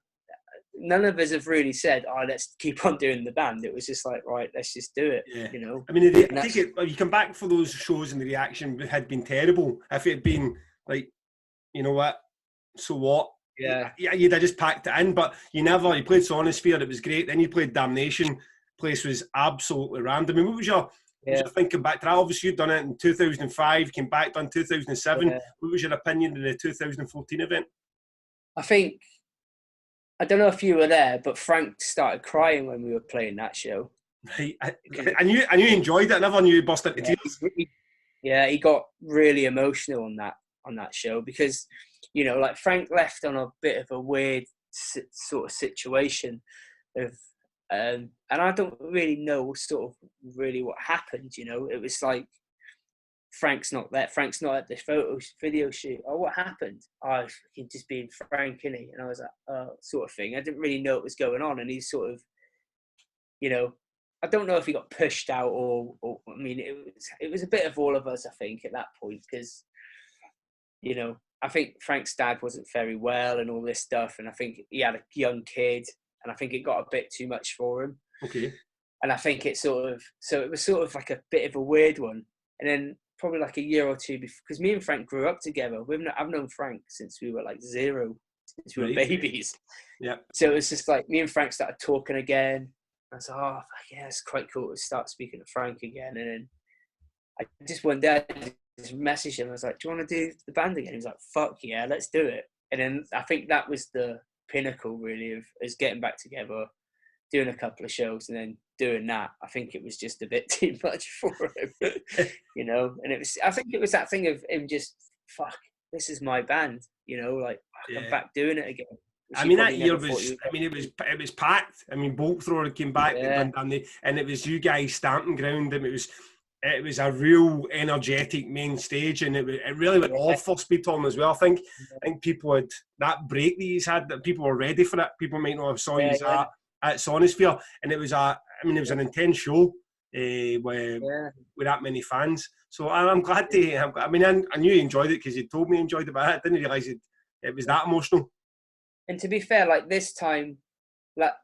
none of us have really said, oh, let's keep on doing the band. It was just like, right, let's just do it, you know. I mean, I think you come back for those shows and the reaction had been terrible. If it had been like, you know what, so what? Yeah, you'd have just packed it in, but you played Sonosphere, it was great. Then you played Damnation, place was absolutely random. I mean, what was your thinking back to that? Obviously, you'd done it in 2005, came back, done 2007. Yeah. What was your opinion of the 2014 event? I think, I don't know if you were there, but Frank started crying when we were playing that show. Right. I knew he enjoyed it. I never knew he burst into tears. He got really emotional on that show, because, you know, like Frank left on a bit of a weird sort of situation of, and I don't really know sort of really what happened. You know, it was like, Frank's not there. Frank's not at the video shoot. Oh, what happened? Oh, he's just being Frank, isn't he? And I was like, oh, sort of thing. I didn't really know what was going on. And he's sort of, you know, I don't know if he got pushed out or I mean, it was a bit of all of us, I think, at that point, because, you know, I think Frank's dad wasn't very well and all this stuff. And I think he had a young kid, and I think it got a bit too much for him. Okay. And I think it was sort of like a bit of a weird one. And then probably like a year or two before, because me and Frank grew up together. I've known Frank since we were like 0, since we were babies. Yeah. So it was just like me and Frank started talking again. I was like, oh, yeah, it's quite cool to start speaking to Frank again. And then I just one day I just messaged him. I was like, do you want to do the band again? He was like, fuck yeah, let's do it. And then I think that was the pinnacle, really, of us getting back together, doing a couple of shows, and then doing that. I think it was just a bit too much for him, you know. And I think it was that thing of him just, fuck, this is my band, you know, like, I'm back doing it again. I mean, that year it was packed. I mean, Bolt Thrower came back and it was you guys stamping ground, and it was a real energetic main stage, and it really went off for Speedhorn as well. I think people had that break that he's had, that people were ready for it. People might not have saw you at Sonosphere, and it was an intense show with that many fans. So I'm glad to. I knew you enjoyed it because you told me you enjoyed it, but I didn't realise it was that emotional. And to be fair, like this time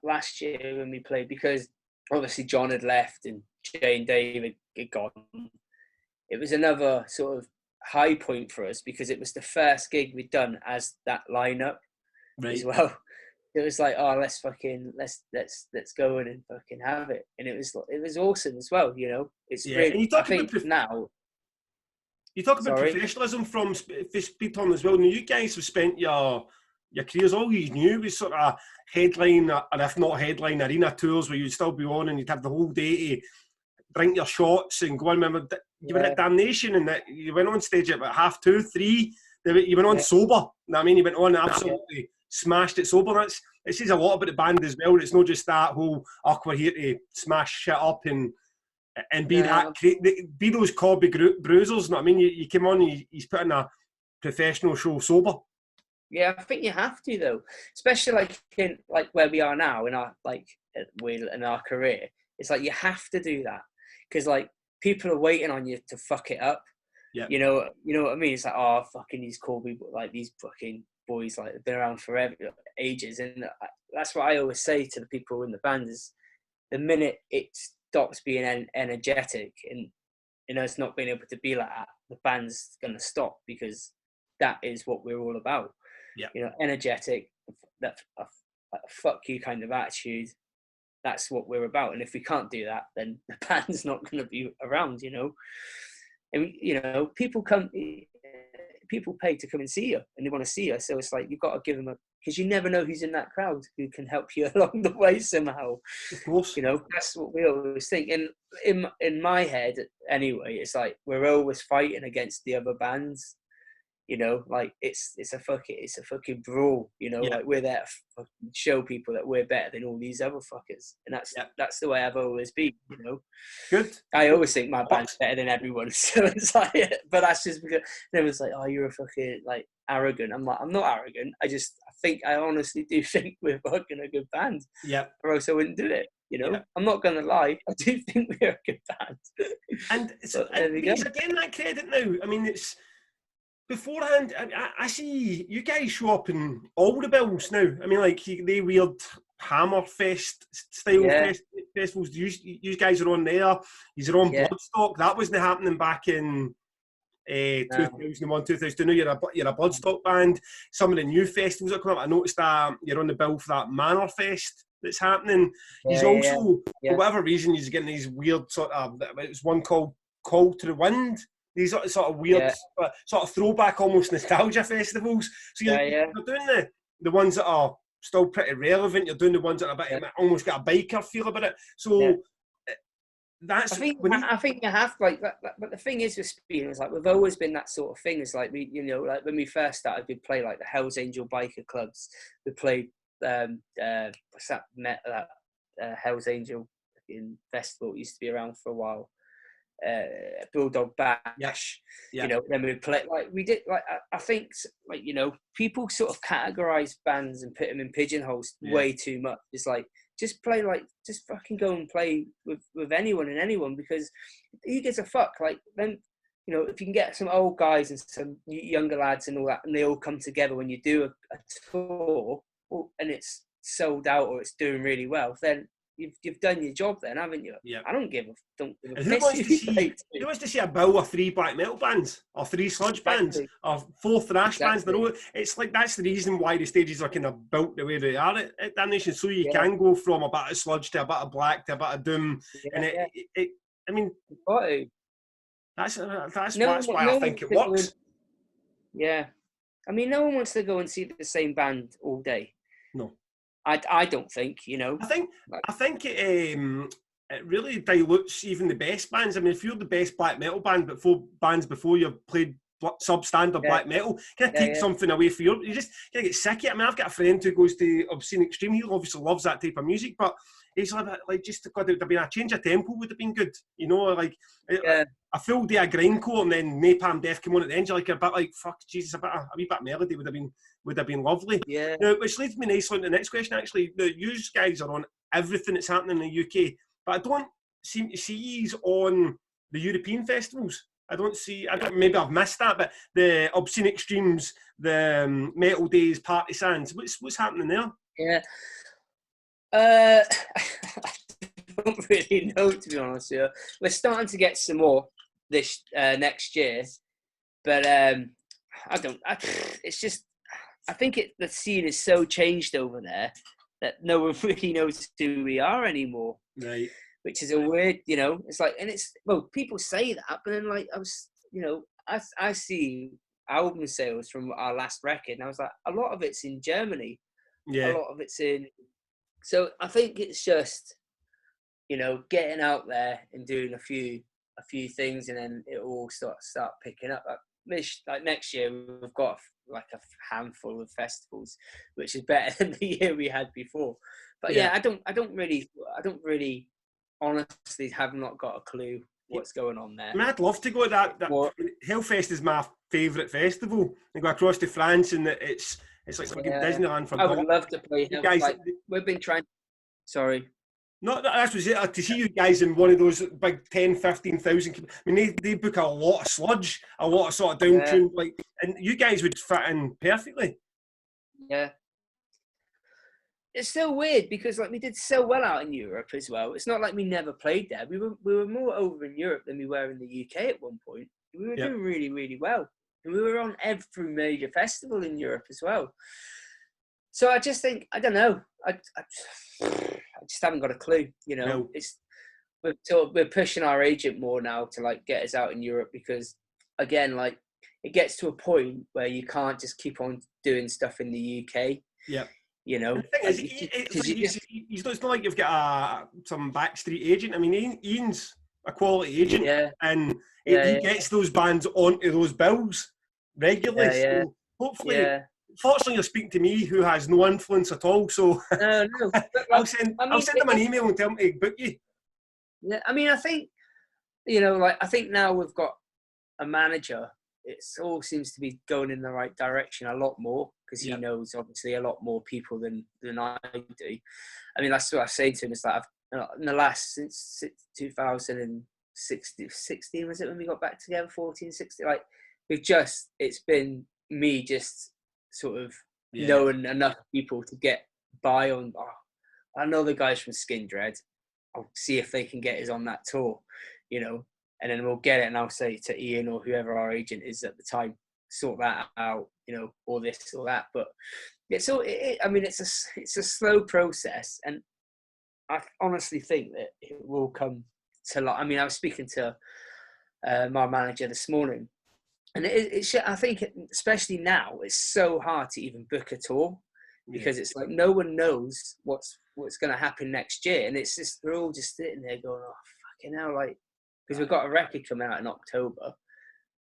last year when we played, because obviously John had left and Jay and Dave had gone, it was another sort of high point for us, because it was the first gig we'd done as that lineup as well. It was like, oh, let's go in and fucking have it, and it was awesome as well. You know, it's really. I think now, You talk about professionalism from Speedhorn as well. Now, you guys have spent your careers, all you knew was sort of headline, or if not headline, arena tours where you'd still be on and you'd have the whole day to drink your shots and go on. Remember, you were at Damnation and that you went on stage at about 2:30, 3. You went on sober. I mean, you went on absolutely smashed it sober. It says a lot about the band as well. It's not just that whole, we're here to smash shit up and be be those Corby bruisers. You know what I mean? You came on, he's putting a professional show sober. Yeah, I think you have to though, especially in where we are now in our in our career. It's like you have to do that because people are waiting on you to fuck it up. Yeah, you know what I mean. It's like, fucking these Corby, these fucking boys, they've been around forever, ages, and that's what I always say to the people in the band is the minute it stops being energetic and it's not being able to be like that, the band's gonna stop because that is what we're all about. Yeah, energetic, that fuck you kind of attitude. That's what we're about, and if we can't do that, then the band's not going to be around. And people pay to come and see you, and they want to see you. So it's like you've got to give them because you never know who's in that crowd who can help you along the way somehow. Of course, that's what we always think. And in my head, anyway, it's like we're always fighting against the other bands. It's a fucking brawl. We're there to show people that we're better than all these other fuckers, and that's the way I've always been. Good. I always think my band's better than everyone, so it's like, but that's just because everyone's like, "Oh, you're a fucking arrogant." I'm like, I'm not arrogant. I honestly do think we're fucking a good band. Yeah. Or else I wouldn't do it. I'm not gonna lie. I do think we're a good band. And he's getting that credit now. I mean, it's. Beforehand, I see you guys show up in all the bills now. I mean, they weird Hammerfest style festivals. You guys are on there. You're on Bloodstock. That wasn't happening back in 2001, 2002. You're a Bloodstock band. Some of the new festivals that come up, I noticed that you're on the bill for that Mannerfest that's happening. He's also, for whatever reason, he's getting these weird sort of. It's one called Call to the Wind. These sort of weird, sort of throwback, almost nostalgia festivals. So you're doing the ones that are still pretty relevant. You're doing the ones that are a bit, almost got a biker feel about it. So that's. I think you have that. But the thing is with Speed, it's like we've always been that sort of thing. It's like we, when we first started, we'd play the Hell's Angel biker clubs. We played what's that? Hell's Angel festival. It used to be around for a while. Bulldog Bash, then we play we did. I think people sort of categorize bands and put them in pigeonholes way too much. It's like just play just fucking go and play with anyone and anyone because who gives a fuck? Then if you can get some old guys and some younger lads and all that, and they all come together when you do a tour and it's sold out or it's doing really well, then you've done your job then, haven't you? Yeah. I don't give a who wants to see a bill of 3 black metal bands or 3 sludge bands or 4 thrash bands? It's like that's the reason why the stages are kind of built the way they are at Damnation, so you can go from a bit of sludge to a bit of black to a bit of doom, and I mean that's why I think it works. Yeah, I mean no one wants to go and see the same band all day. No. I don't think, I think it really dilutes even the best bands. I mean, if you're the best black metal band, but 4 bands before you've played substandard black metal, kind of take something away from you just kind of get sick of it. I mean, I've got a friend who goes to Obscene Extreme. He obviously loves that type of music, but he's just got to be a change of tempo would have been good. A full day of grindcore and then Napalm Death come on at the end. You're a bit fuck Jesus, a wee bit of melody would have been lovely. Yeah. Now, which leads me nicely on to the next question. Actually, you guys are on everything that's happening in the UK, but I don't seem to see you on the European festivals. Maybe I've missed that, but the Obscene Extremes, the Metal Days, Party Sands, what's happening there? Yeah. I don't really know, to be honest with you. We're starting to get some more this next year, but it's just, I think the scene is so changed over there that no one really knows who we are anymore. Right. Which is a weird, it's like, and it's, well, people say that, but then I was, I see album sales from our last record, and I was like, a lot of it's in Germany, a lot of it's in. So I think it's just, you know, getting out there and doing a few things, and then it all start picking up. Like next year, we've got like a handful of festivals, which is better than the year we had before. But yeah, I don't really honestly have not got a clue what's going on there. I mean, I'd love to go to that. Hellfest is my favourite festival. You go across to France, and it's like Disneyland for dogs. I would love to play Hellfest. Guys, like, we've been trying. Sorry. No, that was it. To see you guys in one of those big 10, 15,000. I mean, they book a lot of sludge, a lot of sort of down-tuned, like, and you guys would fit in perfectly. Yeah. It's still weird because like we did so well out in Europe as well. It's not like we never played there. We were more over in Europe than we were in the UK at one point. We were doing really, really well. And we were on every major festival in Europe as well. So I just think, I don't know. I just haven't got a clue, you know. No. We're pushing our agent more now to like get us out in Europe because, again, like it gets to a point where you can't just keep on doing stuff in the UK. Yeah. You know, the thing is, it's not like you've got some backstreet agent. I mean, Ian's a quality agent, and he gets those bands onto those bills regularly. So hopefully, fortunately, you're speaking to me, who has no influence at all. So no. I'll send them an email and tell them to book you. Yeah, I mean, I think, you know, like I think now we've got a manager. It all seems to be going in the right direction a lot more because he knows obviously a lot more people than I do. I mean, that's what I say to him. It's like in the last since 2016 was it when we got back together? 14, 16. Like it's been me just sort of knowing enough people to get by on. I know the guys from Skin Dread. I'll see if they can get us on that tour, you know. And then we'll get it, and I'll say to Ian or whoever our agent is at the time, sort that out, you know, or this or that. But it's all. I mean, it's a slow process, and I honestly think that it will come to light. I mean, I was speaking to my manager this morning, and I think, especially now, it's so hard to even book a tour because it's like no one knows what's going to happen next year, and it's just we're all just sitting there going, oh fucking hell, like. Because we've got a record coming out in October.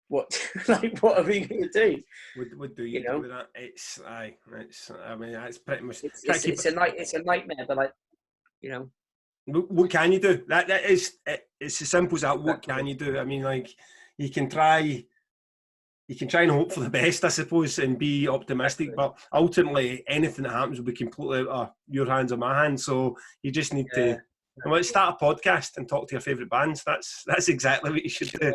What are we going to do? What do you know? Do with that? I mean, that's pretty much. It's a nightmare, but like, you know. What can you do? It's as simple as that. What can you do? I mean, like, you can try and hope for the best, I suppose, and be optimistic. But ultimately, anything that happens will be completely out of your hands or my hands. So you just need to. And let's start a podcast and talk to your favourite bands. That's exactly what you should do.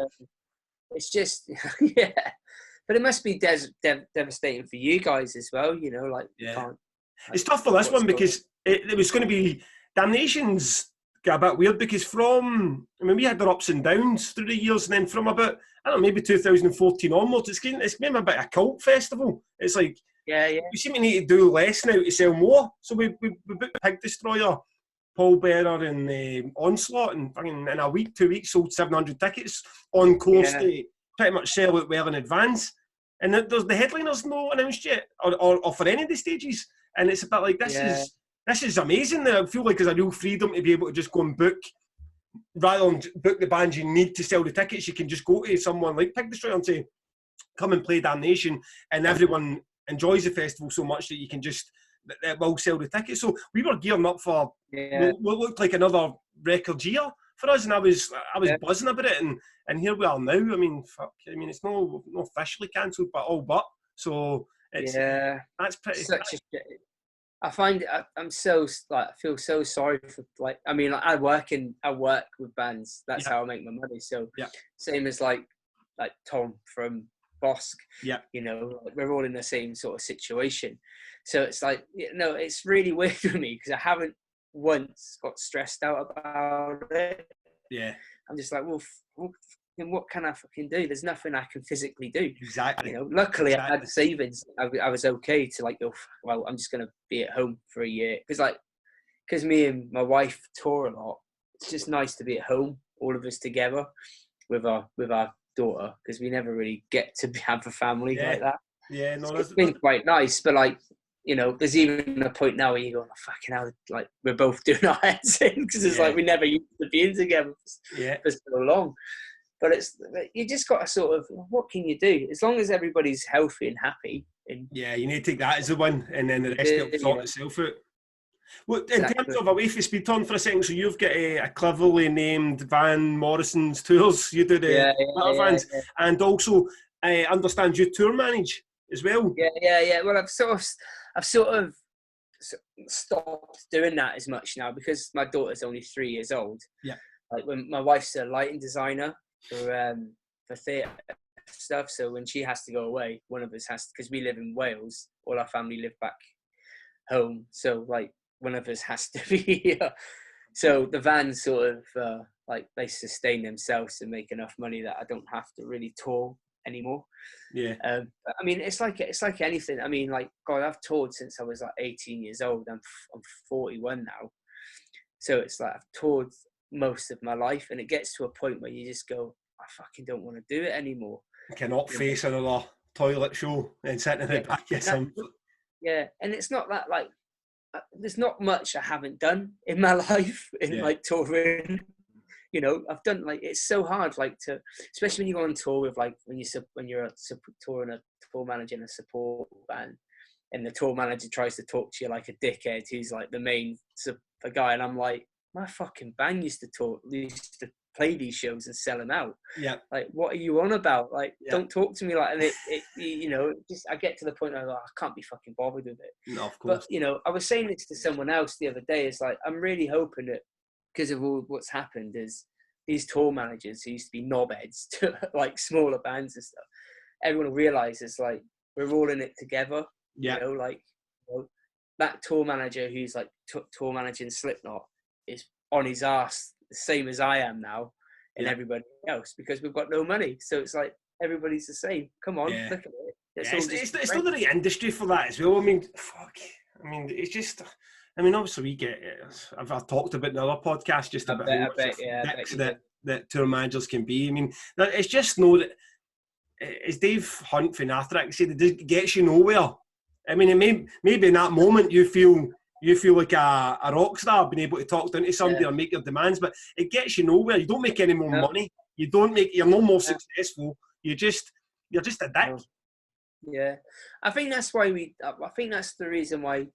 It's just, but it must be devastating for you guys as well. You know, like you can't. It's tough for this one because it was going to be Damnation's got a bit weird because we had their ups and downs through the years, and then from about maybe 2014 onwards, it's became a bit of a cult festival. It's like we seem to need to do less now to sell more. So we booked Pig Destroyer, Paul Bearer and Onslaught, and in a week, 2 weeks, sold 700 tickets on course to pretty much sell out well in advance. And there's the headliners not announced yet, or for any of the stages. And it's a bit like, this is amazing. I feel like there's a real freedom to be able to just go and book, rather than book the bands you need to sell the tickets. You can just go to someone like Pig Destroyer and say, come and play Damnation, and everyone enjoys the festival so much that you can just... that will sell the tickets. So we were gearing up for what looked like another record year for us, and I was buzzing about it, and here we are now. I mean, it's not officially cancelled, but all but. So it's that's pretty. I find I'm so like I feel so sorry for like I mean like, I work with bands. That's how I make my money. So same as like Tom from Bosk. You know, we're all in the same sort of situation. So it's like, it's really weird for me because I haven't once got stressed out about it. Yeah. I'm just like, well, what can I fucking do? There's nothing I can physically do. Exactly. You know, luckily I had the savings. I was okay to like, well, I'm just going to be at home for a year. Because me and my wife tour a lot. It's just nice to be at home, all of us together with our daughter, because we never really get to have a family like that. Yeah, no, so it's been quite nice, but like, you know, there's even a point now where you go, oh, fucking hell, like we're both doing our heads in, because it's like we never used to be in together for so long. But you just got to sort of, what can you do? As long as everybody's healthy and happy. And you need to take that as the one, and then the rest will sort itself out. Well, in terms of away from Speedhorn for a second, so you've got a cleverly named Van Morison's Tours. You do the vans, and also I understand you tour manage as well. Yeah. Well, I've sort of stopped doing that as much now because my daughter's only 3 years old. Yeah. Like when my wife's a lighting designer for theatre stuff, so when she has to go away, one of us has to, because we live in Wales, all our family live back home, so like one of us has to be here. So the vans sort of like they sustain themselves and make enough money that I don't have to really tour anymore. I mean, it's like anything. I mean, like, God, I've toured since I was like 18 years old. I'm 41 now, so it's like I've toured most of my life, and it gets to a point where you just go, I fucking don't want to do it anymore. I cannot face another toilet show and sit in the back of some. Yeah, and it's not that, like, there's not much I haven't done in my life in like touring. You know, I've done, like, it's so hard, like, to, especially when you go on tour with, like, when you're a tour manager in a support band, and the tour manager tries to talk to you like a dickhead who's like the main guy, and I'm like, my fucking band used to play these shows and sell them out. Yeah. Like, what are you on about? Like, don't talk to me like, and it you know, just, I get to the point where I'm like, I can't be fucking bothered with it. No, of course. But, you know, I was saying this to someone else the other day. It's like, I'm really hoping that, because of all what's happened, is these tour managers who used to be knobheads to like smaller bands and stuff, everyone will realise it's like we're all in it together. You know, like, you know, that tour manager who's like tour managing Slipknot is on his ass the same as I am now, and everybody else, because we've got no money. So it's like everybody's the same. Come on, look at it. It's not the right industry for that as well. I mean, fuck. I mean, it's just. I mean, obviously we get it. I've talked about in other podcasts just about how much dicks that tour managers can be. I mean, it's just know that, as Dave Hunt from Arthritis said, it gets you nowhere. I mean, maybe in that moment you feel like a rock star being able to talk down to somebody or make your demands, but it gets you nowhere. You don't make any more money. You're no more successful. You're just a dick. Yeah, I think that's why I think that's the reason why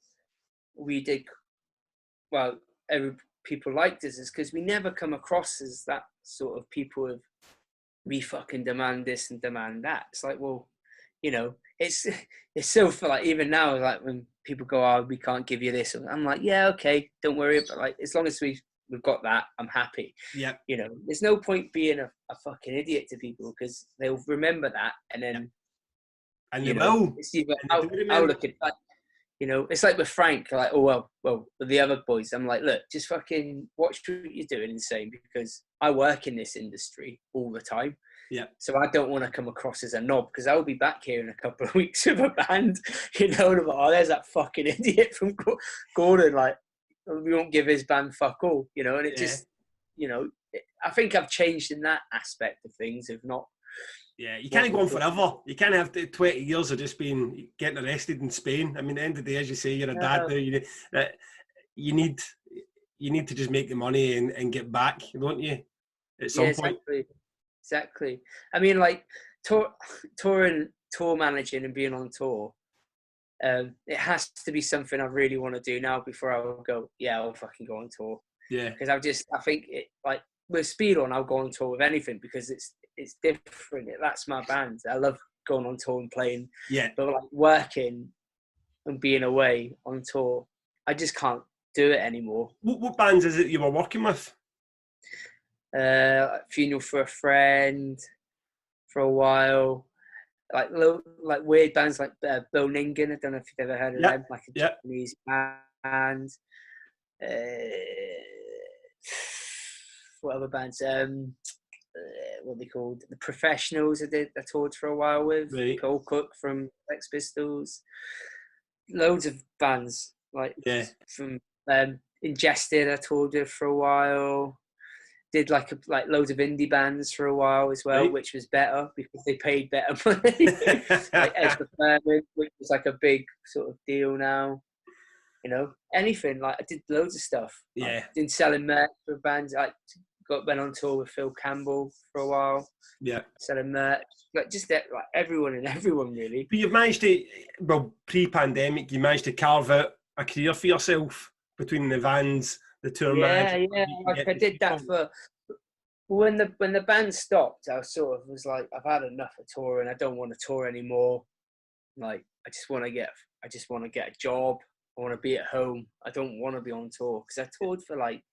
we did well. People liked us is because we never come across as that sort of people of we fucking demand this and demand that. It's like, well, you know, it's so for like even now, like when people go, oh, we can't give you this, I'm like, yeah, okay, don't worry, but like as long as we've got that, I'm happy. Yeah, you know, there's no point being a fucking idiot to people, because they'll remember that, and then and they will. It's either I'll look at that. You know, it's like with Frank, like, oh, well, with the other boys, I'm like, look, just fucking watch what you're doing and saying, because I work in this industry all the time. Yeah. So I don't want to come across as a knob, because I'll be back here in a couple of weeks with a band, you know, and I'm like, oh, there's that fucking idiot from Gordon, like, we won't give his band fuck all, you know, and it just, you know, I think I've changed in that aspect of things, if not. Yeah, you can't go on forever. You can't have 20 years of just being getting arrested in Spain. I mean, at the end of the day, as you say, you're a dad now. You need to just make the money and get back, don't you? At some point. Exactly. I mean, like tour managing and being on tour. It has to be something I really want to do now before I will go. Yeah, I'll fucking go on tour. Yeah. Because I think it, like with Speedhorn, I'll go on tour with anything, because it's different. That's my band. I love going on tour and playing. Yeah. But like working and being away on tour, I just can't do it anymore. What bands is it you were working with? Funeral for a Friend for a while. Like weird bands like Bill Ningen. I don't know if you've ever heard of them. Like a Japanese band. What other bands? What are they called? The Professionals. I toured for a while with. Right. Cole Cook from Sex Pistols. Loads of bands from Ingested. I toured with for a while. did like loads of indie bands for a while as well, right. which was better because they paid better money. Like Ezra Furman, which was like a big sort of deal now. You know, anything. Like I did loads of stuff. Yeah. Like, been selling merch for bands. I went on tour with Phil Campbell for a while. Yeah. Selling merch. Like just like everyone and everyone really. But you've managed to, well, pre-pandemic, you managed to carve out a career for yourself between the vans, the tour management. Yeah. Like I did that for when the band stopped. I was like, I've had enough of touring. I don't want to tour anymore. Like I just want to get a job. I want to be at home. I don't want to be on tour because I toured for like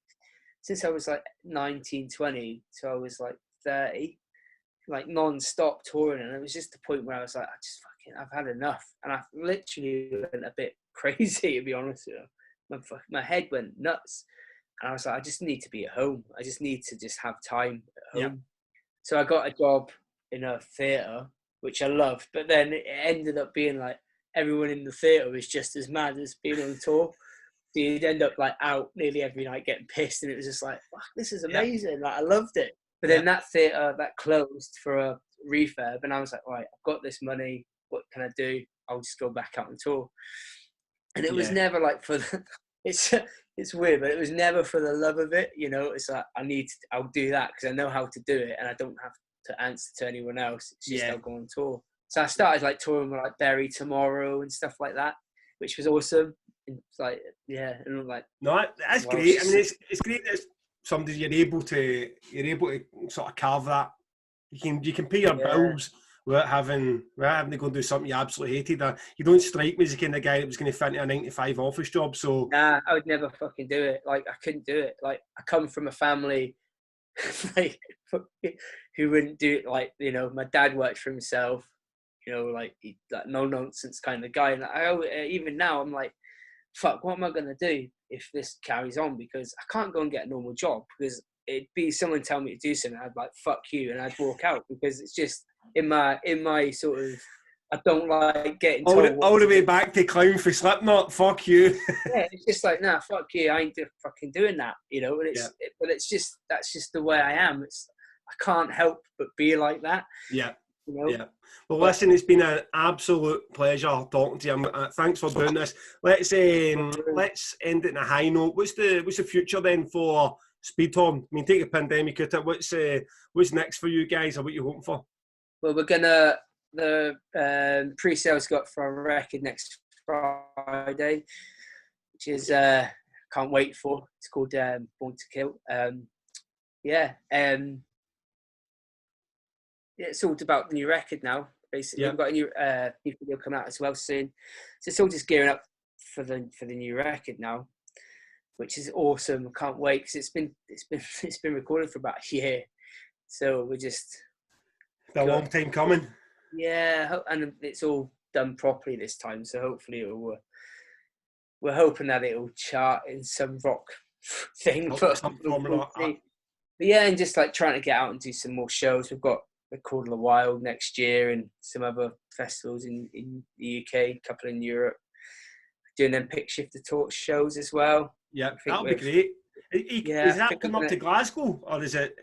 since I was like 19, 20, so I was like 30, like non-stop touring, and it was just the point where I was like, I've had enough, and I literally went a bit crazy, to be honest with you. My head went nuts, and I was like, I just need to be at home. I just need to just have time at home. So I got a job in a theatre, which I loved, but then it ended up being like everyone in the theatre was just as mad as being on tour. So you'd end up like out nearly every night getting pissed, and it was just like, fuck, this is amazing. Like I loved it. But then that theatre that closed for a refurb, and I was like, right, I've got this money. What can I do? I'll just go back out on tour. And it was never like for the, it's weird, but it was never for the love of it. You know, it's like I'll do that because I know how to do it, and I don't have to answer to anyone else. It's just I'll go on tour. So I started like touring with like Bury Tomorrow and stuff like that, which was awesome. And it's like, and like, no, that's great. I mean, it's great that somebody you're able to sort of carve that. You can pay your bills without having to go and do something you absolutely hated. You don't strike me as the kind of guy that was going to fit into a 9-to-5 office job. So nah, I would never fucking do it. Like I couldn't do it. Like I come from a family like who wouldn't do it. Like, you know, my dad worked for himself. You know, like no nonsense kind of guy. And even now, I'm like, fuck, what am I gonna do if this carries on? Because I can't go and get a normal job because it'd be someone tell me to do something. I'd like fuck you, and I'd walk out because it's just in my sort of. I don't like getting told all the way back to clown for Slipknot. Fuck you. Yeah, it's just like, nah, fuck you. I ain't fucking doing that. You know, and but it's just that's just the way I am. I can't help but be like that. Yeah. You know? Yeah. Well, listen, it's been an absolute pleasure talking to you. Thanks for doing this. Let's end it in a high note. What's the future then for Speedhorn? I mean, take the pandemic out. What's next for you guys, or what you hoping for? Well, the pre-sales got for our record next Friday, which is can't wait for. It's called Born to Kill. It's all about the new record now. Basically, we've got a new video coming out as well soon. So it's all just gearing up for the new record now, which is awesome. I can't wait because it's been recorded for about a year. So we're just a long time coming. Yeah, and it's all done properly this time. So hopefully we're hoping that it'll chart in some rock thing. But yeah, and just like trying to get out and do some more shows. We've got the Call of Wild next year and some other festivals in the UK, a couple in Europe. Doing them Pick Shift the Torch shows as well. Yeah, that'll be great. Is that come up to Glasgow, or is it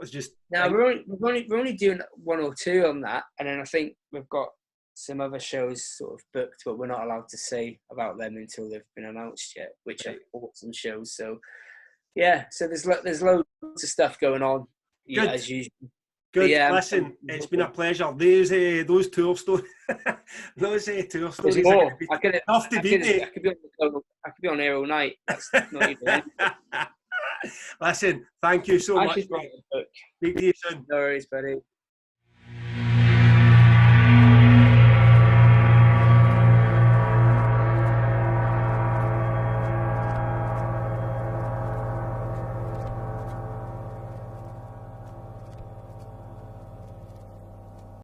just? No, we're only doing 1 or 2 on that, and then I think we've got some other shows sort of booked, but we're not allowed to say about them until they've been announced yet, which are awesome shows. So yeah, so there's loads of stuff going on, as usual. Good. Listen, it's been a pleasure. Those tour stories. Those tour stories. I could be on here all night. That's not even. Listen, thank you so much. Write a book. Speak to you soon. No worries, buddy.